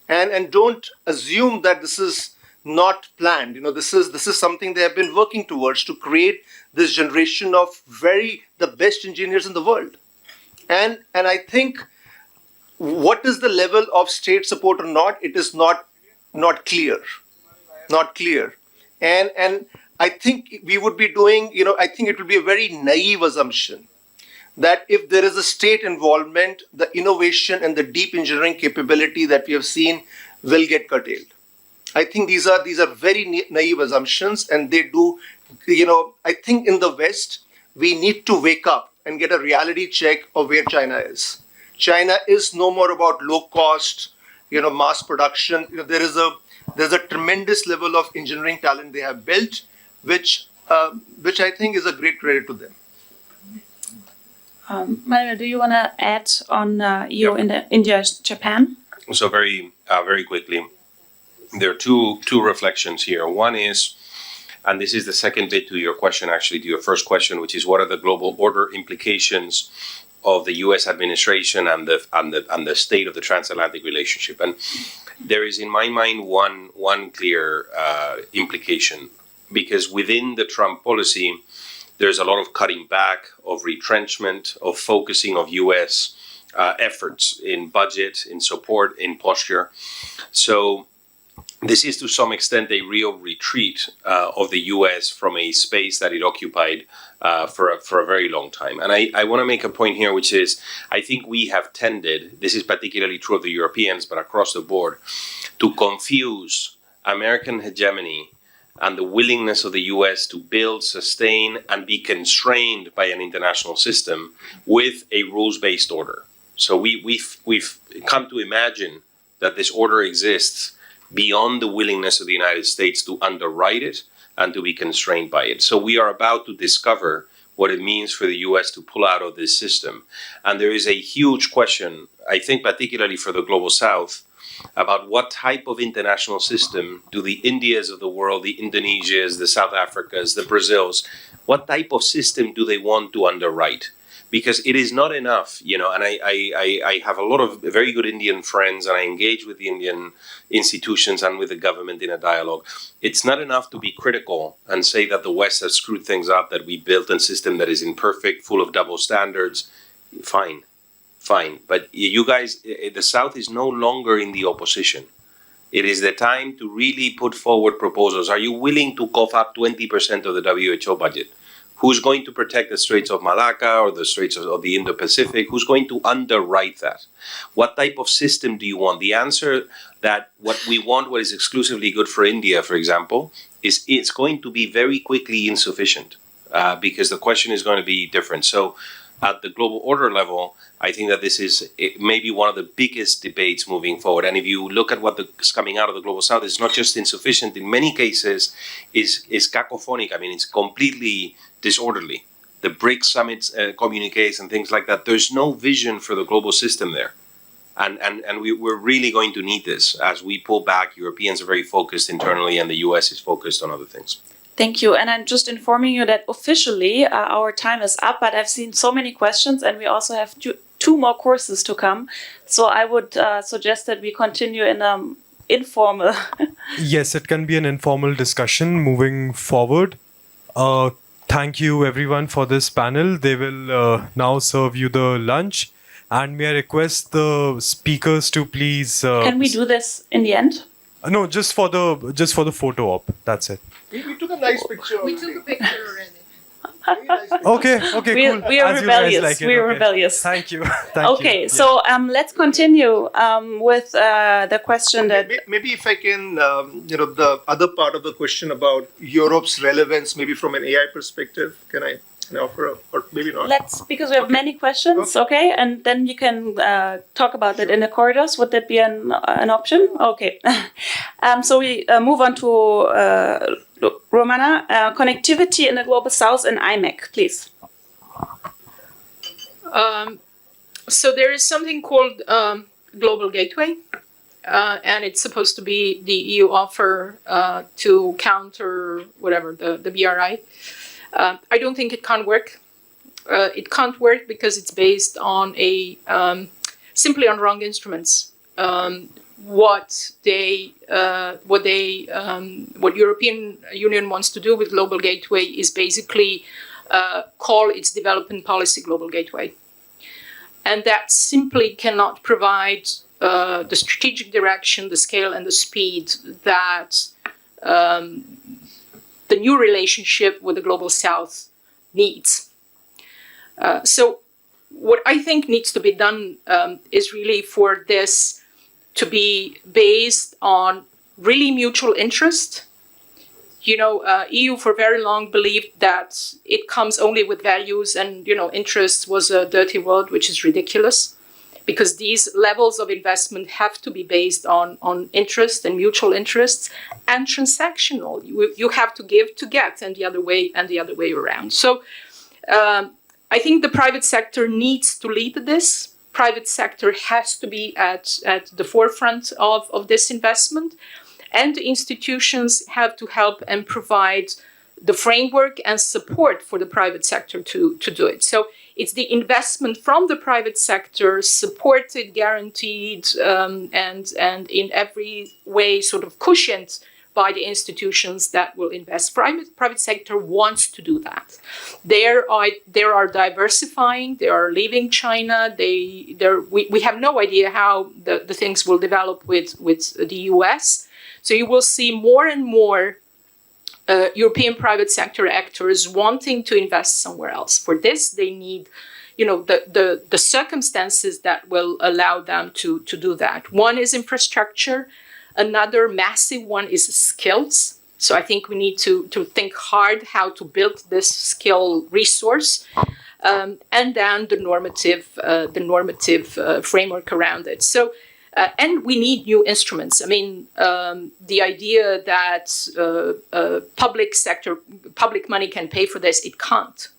And don't assume that this is not planned. This is something they have been working towards, to create this generation of the best engineers in the world. And I think what is the level of state support or not, it is not clear. Not clear. And I think we would be doing, I think it would be a very naive assumption that if there is a state involvement, the innovation and the deep engineering capability that we have seen will get curtailed. I think these are very naive assumptions, and they do, I think in the West, we need to wake up and get a reality check of where China is. China is no more about low cost, mass production. There's a tremendous level of engineering talent they have built, which I think is a great credit to them. Manuel, do you want to add on EU in India, Japan? So very quickly, there are two reflections here. One is, and this is the second bit to your question, actually, to your first question, which is what are the global order implications of the U.S. administration and the state of the transatlantic relationship? And there is, in my mind, one clear implication, because within the Trump policy, there's a lot of cutting back, of retrenchment, of focusing of U.S. Efforts in budget, in support, in posture. So this is to some extent a real retreat of the U.S. from a space that it occupied for a very long time. And I want to make a point here, which is I think we have tended, this is particularly true of the Europeans, but across the board, to confuse American hegemony and the willingness of the U.S. to build, sustain, and be constrained by an international system with a rules-based order. So we've come to imagine that this order exists beyond the willingness of the United States to underwrite it and to be constrained by it. So we are about to discover what it means for the U.S. to pull out of this system. And there is a huge question, I think particularly for the Global South, about what type of international system do the Indias of the world, the Indonesias, the South Africas, the Brazils, what type of system do they want to underwrite? Because it is not enough, and I have a lot of very good Indian friends, and I engage with the Indian institutions and with the government in a dialogue. It's not enough to be critical and say that the West has screwed things up, that we built a system that is imperfect, full of double standards. Fine. But you guys, the South is no longer in the opposition. It is the time to really put forward proposals. Are you willing to cough up 20% of the WHO budget? Who's going to protect the Straits of Malacca or the Straits of the Indo-Pacific? Who's going to underwrite that? What type of system do you want? The answer that what we want, what is exclusively good for India, for example, is it's going to be very quickly insufficient because the question is going to be different. So at the global order level, I think that this is maybe one of the biggest debates moving forward. And if you look at what is coming out of the Global South, it's not just insufficient. In many cases, is cacophonic. I mean, it's completely disorderly. The BRICS summits, communiques and things like that, there's no vision for the global system there. And we're really going to need this as we pull back. Europeans are very focused internally and the US is focused on other things. Thank you. And I'm just informing you that officially our time is up, but I've seen so many questions and we also have two more courses to come. So I would suggest that we continue in informal. Yes, it can be an informal discussion moving forward. Thank you everyone for this panel. They will now serve you the lunch. And may I request the speakers to please... Can we do this in the end? No, just for the photo op. That's it. We took a nice picture. We took a picture already. Okay, cool. We are As you guys rebellious. like it, We are okay. rebellious. Thank you. Okay, you. so let's continue with the question that... Maybe if I can, the other part of the question about Europe's relevance, maybe from an AI perspective, can I offer, or maybe not? Because we have many questions, okay? And then you can talk about it in the corridors. Would that be an option? Okay. So we move on to Romana, connectivity in the Global South and IMEC, please. So there is something called Global Gateway, and it's supposed to be the EU offer to counter whatever, the BRI. I don't think it can't work. It can't work because it's based on simply on wrong instruments. What European Union wants to do with Global Gateway is basically call its development policy Global Gateway. And that simply cannot provide the strategic direction, the scale and the speed that the new relationship with the global South needs. So what I think needs to be done is really for this to be based on really mutual interest. EU for very long believed that it comes only with values, and interests was a dirty word, which is ridiculous, because these levels of investment have to be based on interest and mutual interests and transactional. You have to give to get, and the other way around. So I think the private sector needs to lead this. Private sector has to be at the forefront of this investment. And the institutions have to help and provide the framework and support for the private sector to do it. So it's the investment from the private sector, supported, guaranteed, and in every way sort of cushioned by the institutions that will invest. Private sector wants to do that. They are diversifying. They are leaving China. We have no idea how the things will develop with the US. So you will see more and more European private sector actors wanting to invest somewhere else. For this, they need, the circumstances that will allow them to do that. One is infrastructure. Another massive one is skills. So I think we need to think hard how to build this skill resource, and then the normative framework around it. So. And we need new instruments. I mean, the idea that public money can pay for this, it can't.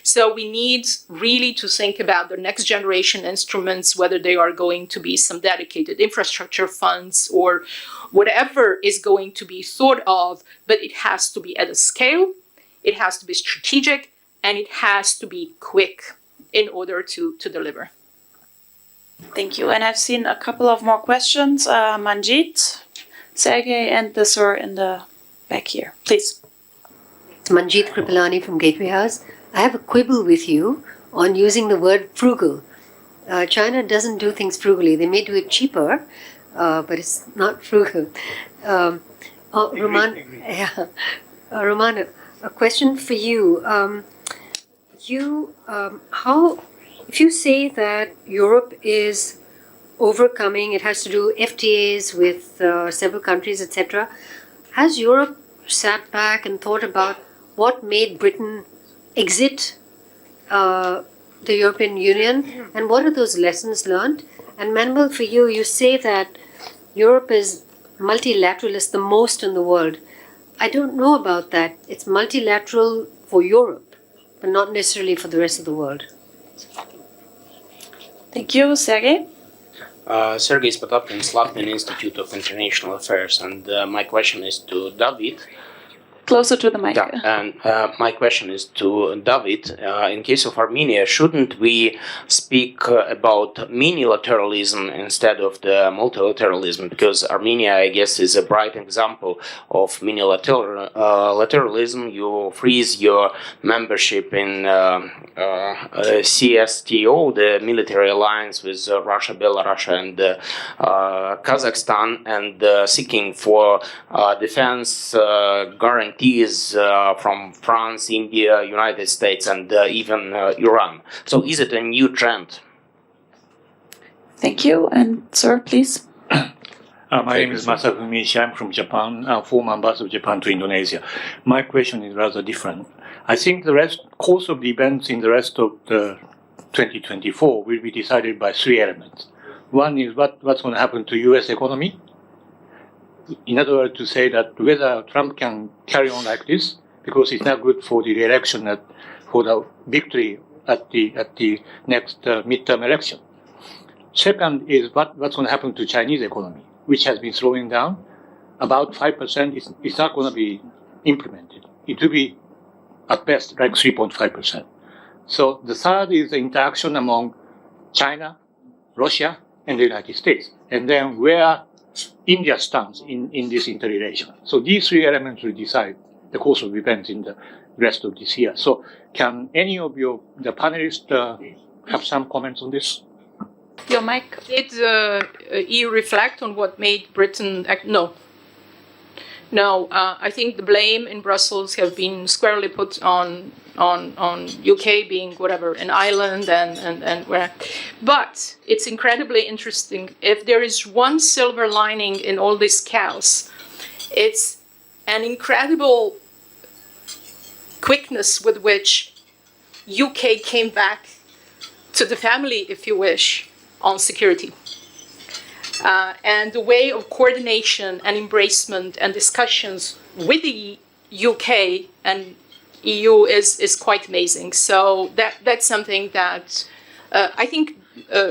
So we need really to think about the next generation instruments, whether they are going to be some dedicated infrastructure funds or whatever is going to be thought of, but it has to be at a scale, it has to be strategic, and it has to be quick in order to deliver. Thank you. And I've seen a couple of more questions. Manjit, Sergey, and the sir in the back here. Please. It's Manjit Kripalani from Gateway House. I have a quibble with you on using the word frugal. China doesn't do things frugally. They may do it cheaper, but it's not frugal. Romana, a question for you. If you say that Europe is overcoming, it has to do FTAs with several countries, etc., has Europe sat back and thought about what made Britain exit the European Union, and what are those lessons learned? And Manuel, for you, you say that Europe is multilateralist, the most in the world. I don't know about that. It's multilateral for Europe, but not necessarily for the rest of the world. Thank you, Sergey. Sergey Spotapkin, Latvian Institute of International Affairs, and my question is to Davit. Closer to the mic. Yeah, and my question is to Davit. In case of Armenia, shouldn't we speak about minilateralism instead of the multilateralism? Because Armenia, I guess, is a bright example of minilateralism. You freeze your membership in CSTO, the military alliance with Russia, Belarus, and Kazakhstan, and seeking for defense guarantees from France, India, United States, and even Iran. So is it a new trend? Thank you. And sir, please. My name is Masafumi Ishii. I'm from Japan, former ambassador of Japan to Indonesia. My question is rather different. I think the course of the events in the rest of the 2024 will be decided by three elements. One is what's going to happen to U.S. economy. In other words, to say that whether Trump can carry on like this, because it's not good for the election, for the victory at the next midterm election. Second is what's going to happen to Chinese economy, which has been slowing down. About 5% is not going to be implemented. It will be, at best, like 3.5%. So the third is the interaction among China, Russia, and the United States. And then where India stands in this interrelation. So these three elements will decide the course of events in the rest of this year. So can any of the panelists have some comments on this? Your mic. Did EU reflect on what made Britain act? No. No, I think the blame in Brussels have been squarely put on UK being whatever, an island and where. But it's incredibly interesting. If there is one silver lining in all this chaos, it's an incredible quickness with which UK came back to the family, if you wish, on security. And the way of coordination and embracement and discussions with the UK and EU is quite amazing. So that's something that I think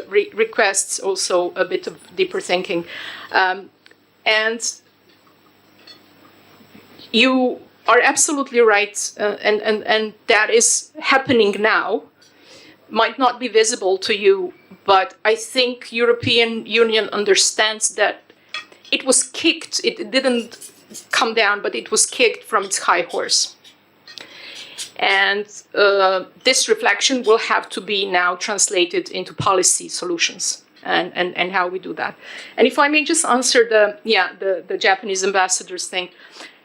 requests also a bit of deeper thinking. And you are absolutely right, and that is happening now. Might not be visible to you, but I think European Union understands that it was kicked, it didn't come down, but it was kicked from its high horse. And this reflection will have to be now translated into policy solutions and how we do that. And if I may just answer the Japanese ambassadors thing,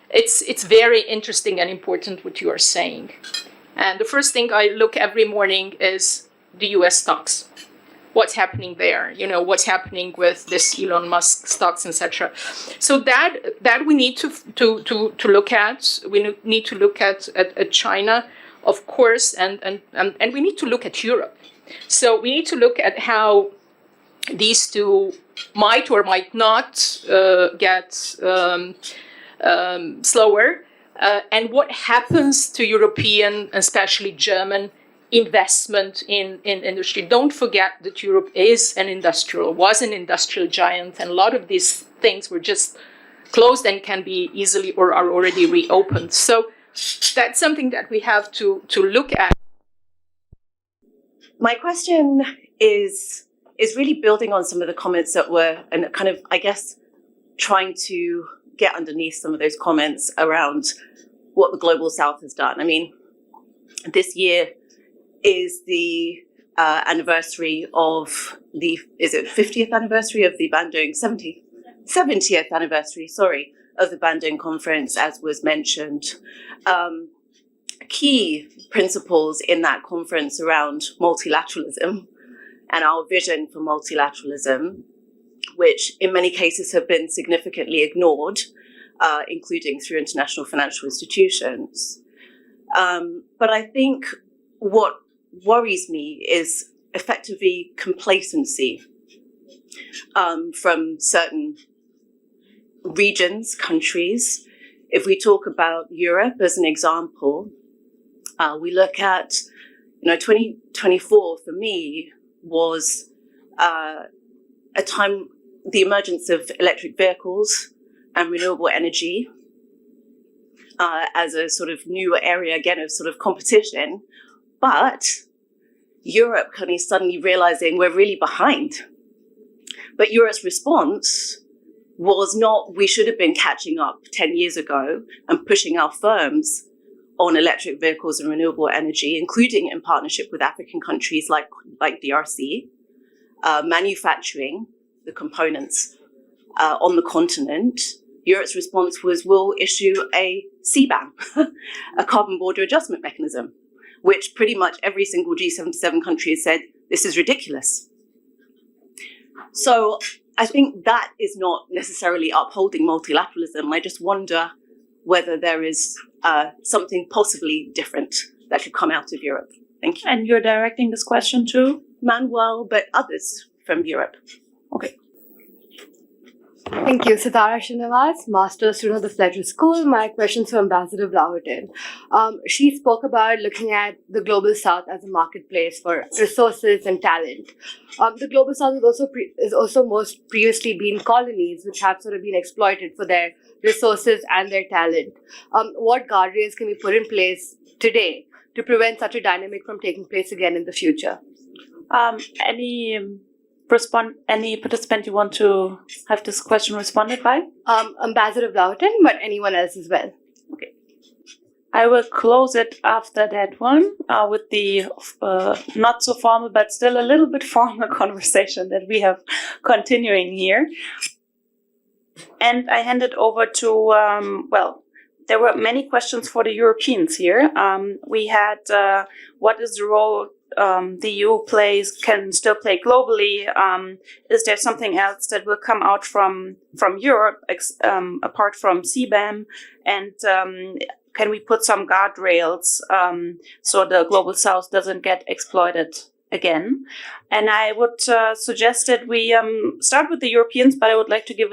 it's very interesting and important what you are saying. And the first thing I look every morning is the US stocks. What's happening there? You know, what's happening with this Elon Musk stocks, etc. So that we need to look at. We need to look at China, of course, and we need to look at Europe. So we need to look at how these two might or might not get slower. And what happens to European, especially German, investment in industry. Don't forget that Europe was an industrial giant, and a lot of these things were just closed and can be easily or are already reopened. So that's something that we have to look at. My question is really building on some of the comments that were, and kind of, I guess, trying to get underneath some of those comments around what the Global South has done. I mean, this year is the anniversary of the, is it 50th anniversary of the Bandung, 70th anniversary, sorry, of the Bandung Conference, as was mentioned. Key principles in that conference around multilateralism and our vision for multilateralism, which in many cases have been significantly ignored, including through international financial institutions. But I think what worries me is effectively complacency from certain regions, countries. If we talk about Europe as an example, we look at, 2024 for me was a time, the emergence of electric vehicles and renewable energy as a sort of new area, again, of sort of competition. But Europe kind of suddenly realizing we're really behind. But Europe's response was not, we should have been catching up 10 years ago and pushing our firms on electric vehicles and renewable energy, including in partnership with African countries like DRC, manufacturing the components on the continent. Europe's response was, we'll issue a CBAM, a carbon border adjustment mechanism, which pretty much every single G77 country has said, this is ridiculous. So I think that is not necessarily upholding multilateralism. I just wonder whether there is something possibly different that could come out of Europe. Thank you. And you're directing this question to? Manuel, but others from Europe. Okay. Thank you. Sitara Srinivas, Master Student of the Fletcher School. My question's for Ambassador Vlahutin. She spoke about looking at the Global South as a marketplace for resources and talent. The Global South is also most previously been colonies, which have sort of been exploited for their resources and their talent. What guardrails can we put in place today to prevent such a dynamic from taking place again in the future? Any participant you want to have this question responded by? Ambassador Vlahutin, but anyone else as well. Okay. I will close it after that one with the not so formal but still a little bit formal conversation that we have continuing here. And I hand it over to, there were many questions for the Europeans here. We had what is the role the EU can still play globally? Is there something else that will come out from Europe apart from CBAM? And can we put some guardrails so the global south doesn't get exploited again? And I would suggest that we start with the Europeans, but I would like to give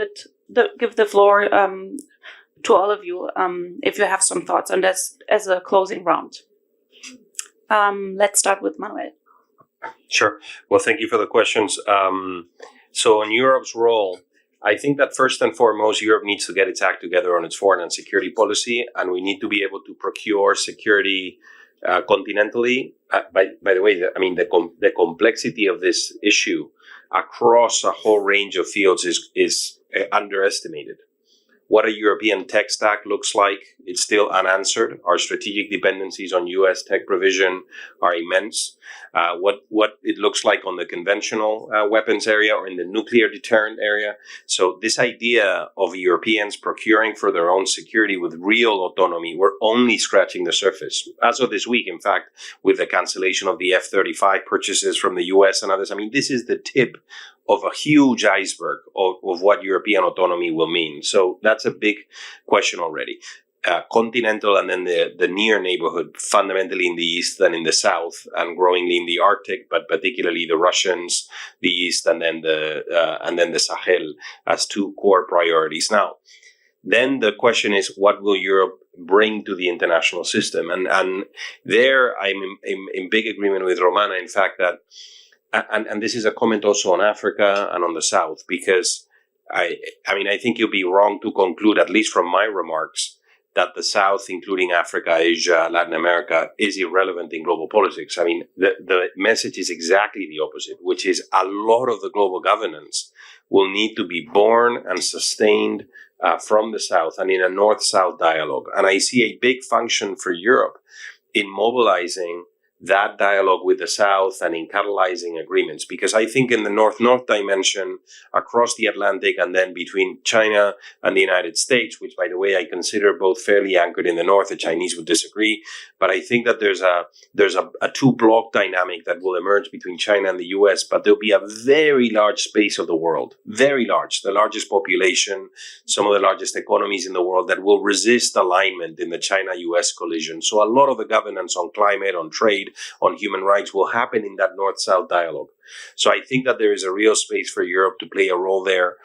the floor to all of you if you have some thoughts on this as a closing round. Let's start with Manuel. Sure. Well, thank you for the questions. So on Europe's role, I think that first and foremost, Europe needs to get its act together on its foreign and security policy, and we need to be able to procure security continentally. By the way, the complexity of this issue across a whole range of fields is underestimated. What a European tech stack looks like, it's still unanswered. Our strategic dependencies on US tech provision are immense. What it looks like on the conventional weapons area or in the nuclear deterrent area. So this idea of Europeans procuring for their own security with real autonomy, we're only scratching the surface. As of this week, in fact, with the cancellation of the F-35 purchases from the US and others, this is the tip of a huge iceberg of what European autonomy will mean. So that's a big question already. Continental and then the near neighborhood, fundamentally in the east and in the south, and growingly in the Arctic, but particularly the Russians, the east, and then the Sahel as two core priorities. Now, then the question is, what will Europe bring to the international system? And there I'm in big agreement with Romana, in fact, that and this is a comment also on Africa and on the South, because I think you'll be wrong to conclude, at least from my remarks, that the South, including Africa, Asia, Latin America, is irrelevant in global politics. The message is exactly the opposite, which is a lot of the global governance will need to be born and sustained from the South and in a North-South dialogue. And I see a big function for Europe in mobilizing that dialogue with the South and in catalyzing agreements, because I think in the North-North dimension across the Atlantic and then between China and the United States, which by the way I consider both fairly anchored in the North, the Chinese would disagree, but I think that there's a two-block dynamic that will emerge between China and the US, but there'll be a very large space of the world, very large, the largest population, some of the largest economies in the world that will resist alignment in the China-US collision. So a lot of the governance on climate, on trade, on human rights will happen in that North-South dialogue. So I think that there is a real space for Europe to play a role there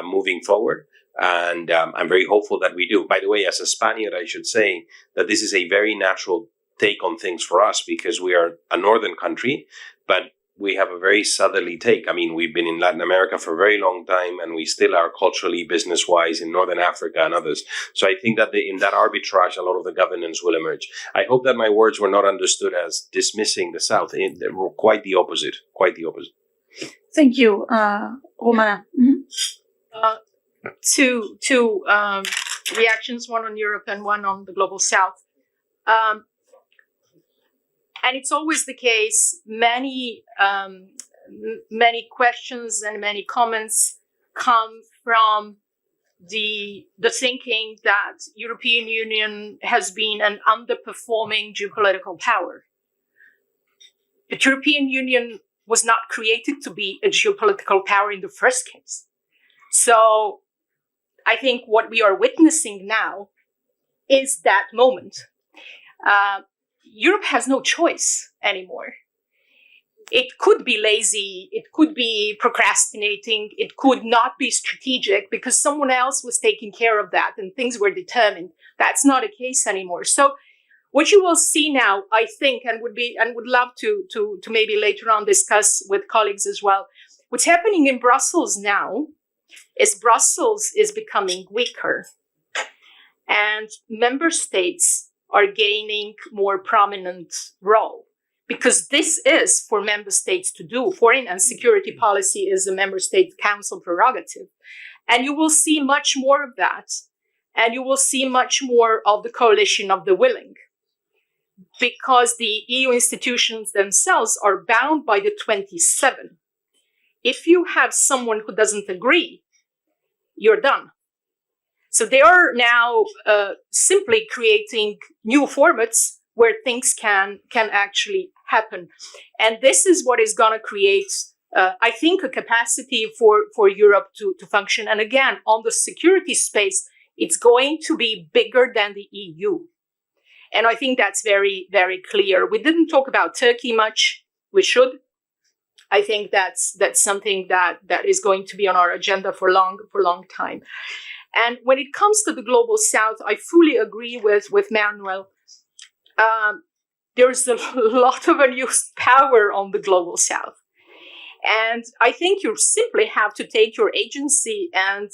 moving forward. And I'm very hopeful that we do. By the way, as a Spaniard, I should say that this is a very natural take on things for us because we are a northern country, but we have a very southerly take. We've been in Latin America for a very long time, and we still are culturally, business-wise, in Northern Africa and others. So I think that in that arbitrage, a lot of the governance will emerge. I hope that my words were not understood as dismissing the South. They were quite the opposite. Quite the opposite. Thank you, Romana. Mm-hmm. Two reactions, one on Europe and one on the global South. And it's always the case, many questions and many comments come from the thinking that European Union has been an underperforming geopolitical power. The European Union was not created to be a geopolitical power in the first case. So I think what we are witnessing now is that moment. Europe has no choice anymore. It could be lazy, it could be procrastinating, it could not be strategic because someone else was taking care of that and things were determined. That's not a case anymore. So what you will see now, I think, and would love to maybe later on discuss with colleagues as well, what's happening in Brussels now is Brussels is becoming weaker and member states are gaining more prominent role because this is for member states to do. Foreign and security policy is a member state council prerogative. And you will see much more of that. And you will see much more of the coalition of the willing because the EU institutions themselves are bound by the 27. If you have someone who doesn't agree, you're done. So they are now simply creating new formats where things can actually happen. And this is what is going to create, I think, a capacity for Europe to function. And again, on the security space, it's going to be bigger than the EU. And I think that's very, very clear. We didn't talk about Turkey much. We should. I think that's something that is going to be on our agenda for long time. And when it comes to the global south, I fully agree with Manuel. There's a lot of unused power on the global south. And I think you simply have to take your agency and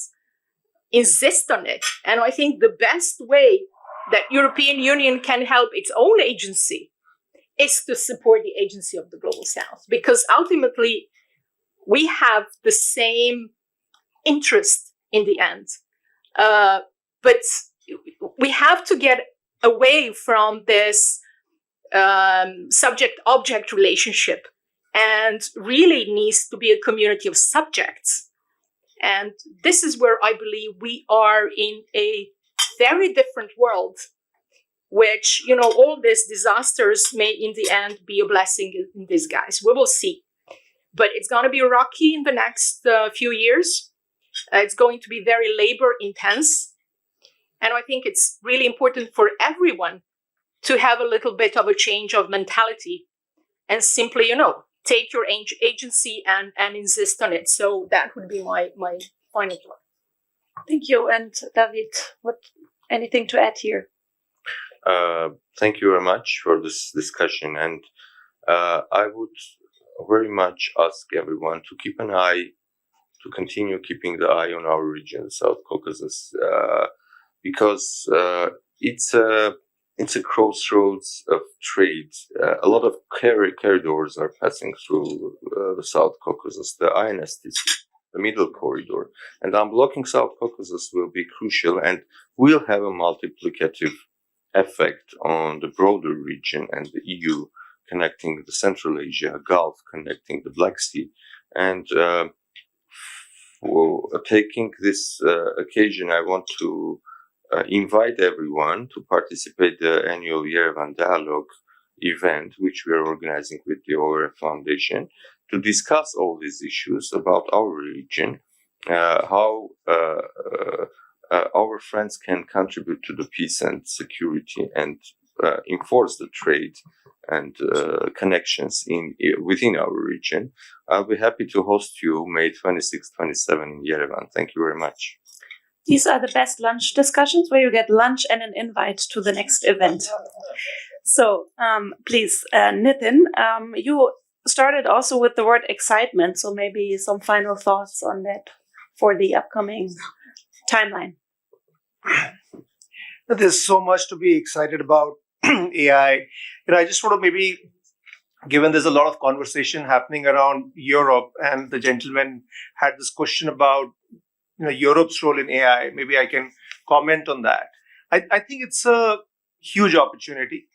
insist on it. And I think the best way that European Union can help its own agency is to support the agency of the global south. Because ultimately, we have the same interest in the end. But we have to get away from this subject-object relationship, and really needs to be a community of subjects. And this is where I believe we are in a very different world, which, all these disasters may in the end be a blessing in disguise. We will see. But it's going to be rocky in the next few years. It's going to be very labor intense. And I think it's really important for everyone to have a little bit of a change of mentality and simply, take your agency and insist on it. So that would be my final thought. Thank you. And Davit, anything to add here? Thank you very much for this discussion. And I would very much ask everyone to keep an eye, to continue keeping the eye on our region, South Caucasus, because it's a crossroads of trade. A lot of corridors are passing through the South Caucasus. The INST, the middle corridor, and unblocking South Caucasus will be crucial and will have a multiplicative effect on the broader region and the EU, connecting the Central Asia, Gulf, connecting the Black Sea. And for taking this occasion, I want to invite everyone to participate in the annual Yerevan Dialogue event, which we are organizing with the ORF Foundation, to discuss all these issues about our region, how our friends can contribute to the peace and security and enforce the trade and connections within our region. I'll be happy to host you May 26, 27 in Yerevan. Thank you very much. These are the best lunch discussions where you get lunch and an invite to the next event. So please, Nitin, you started also with the word excitement. So maybe some final thoughts on that for the upcoming timeline. There's so much to be excited about AI. I just want to maybe, given there's a lot of conversation happening around Europe, and the gentleman had this question about Europe's role in AI, maybe I can comment on that. I think it's a huge opportunity,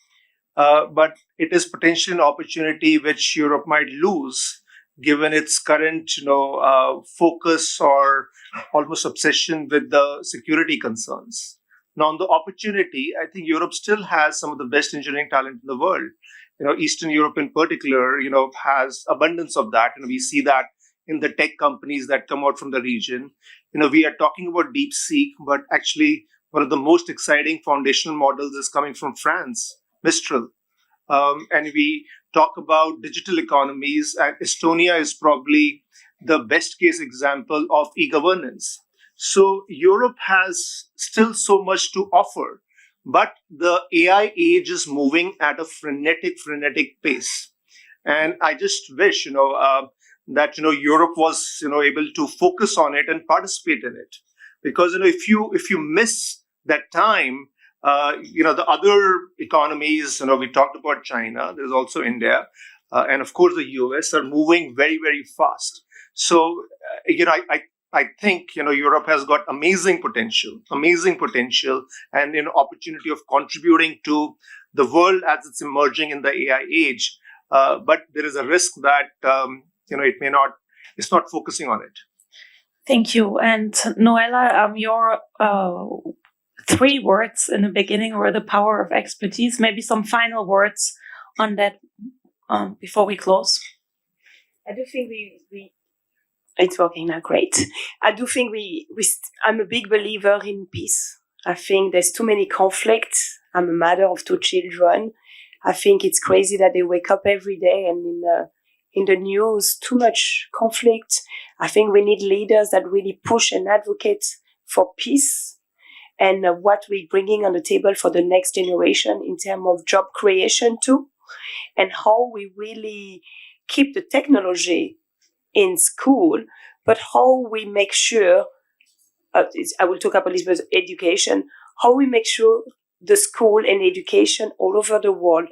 but it is potentially an opportunity which Europe might lose, given its current, focus or almost obsession with the security concerns. Now, on the opportunity, I think Europe still has some of the best engineering talent in the world. Eastern Europe in particular, has abundance of that, and we see that in the tech companies that come out from the region. We are talking about DeepSeek, but actually one of the most exciting foundational models is coming from France, Mistral. And we talk about digital economies, and Estonia is probably the best case example of e-governance. So Europe has still so much to offer, but the AI age is moving at a frenetic pace. And I just wish, that Europe was able to focus on it and participate in it, because if you miss that time, the other economies, we talked about China, there's also India, and of course the US are moving very, very fast. So I think Europe has got amazing potential, and opportunity of contributing to the world as it's emerging in the AI age. But there is a risk that it's not focusing on it. Thank you. And Noella, your 3 words in the beginning were the power of expertise. Maybe some final words on that before we close. I do think it's working now. Great. I do think I'm a big believer in peace. I think there's too many conflicts. I'm a mother of 2 children. I think it's crazy that they wake up every day and in the news, too much conflict. I think we need leaders that really push and advocate for peace and what we're bringing on the table for the next generation in terms of job creation too, and how we really keep the technology in school, but how we make sure, I will talk about this, education, how we make sure the school and education all over the world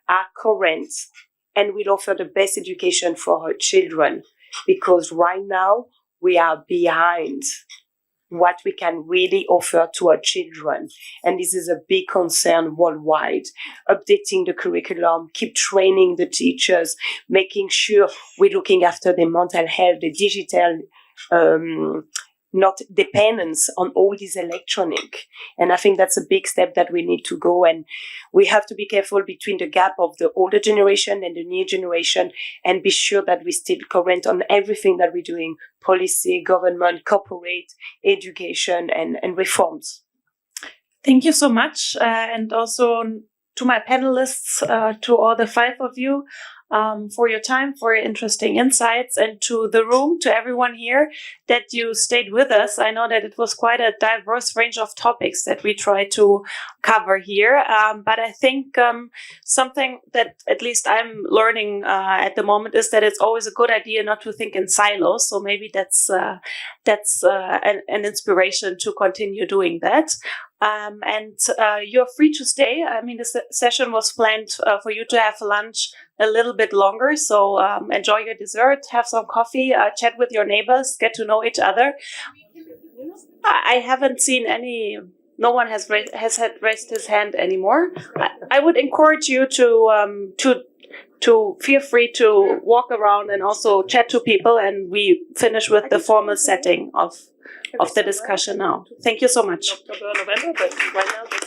are current and will offer the best education for our children. Because right now we are behind what we can really offer to our children. And this is a big concern worldwide. Updating the curriculum, keep training the teachers, making sure we're looking after their mental health, the digital not dependence on all this electronic. And I think that's a big step that we need to go. And we have to be careful between the gap of the older generation and the new generation and be sure that we still current on everything that we're doing, policy, government, corporate, education, and reforms. Thank you so much. And also to my panelists, to all the 5 of you, for your time, for your interesting insights, and to the room, to everyone here, that you stayed with us. I know that it was quite a diverse range of topics that we tried to cover here, but I think something that at least I'm learning at the moment is that it's always a good idea not to think in silos. So maybe that's an inspiration to continue doing that. And you're free to stay. I mean, the session was planned for you to have lunch a little bit longer. So enjoy your dessert, have some coffee, chat with your neighbors, get to know each other. I haven't seen any. No one has raised his hand anymore. I would encourage you to feel free to walk around and also chat to people. And we finish with the formal setting of the discussion now. Thank you so much. October, November, but right now.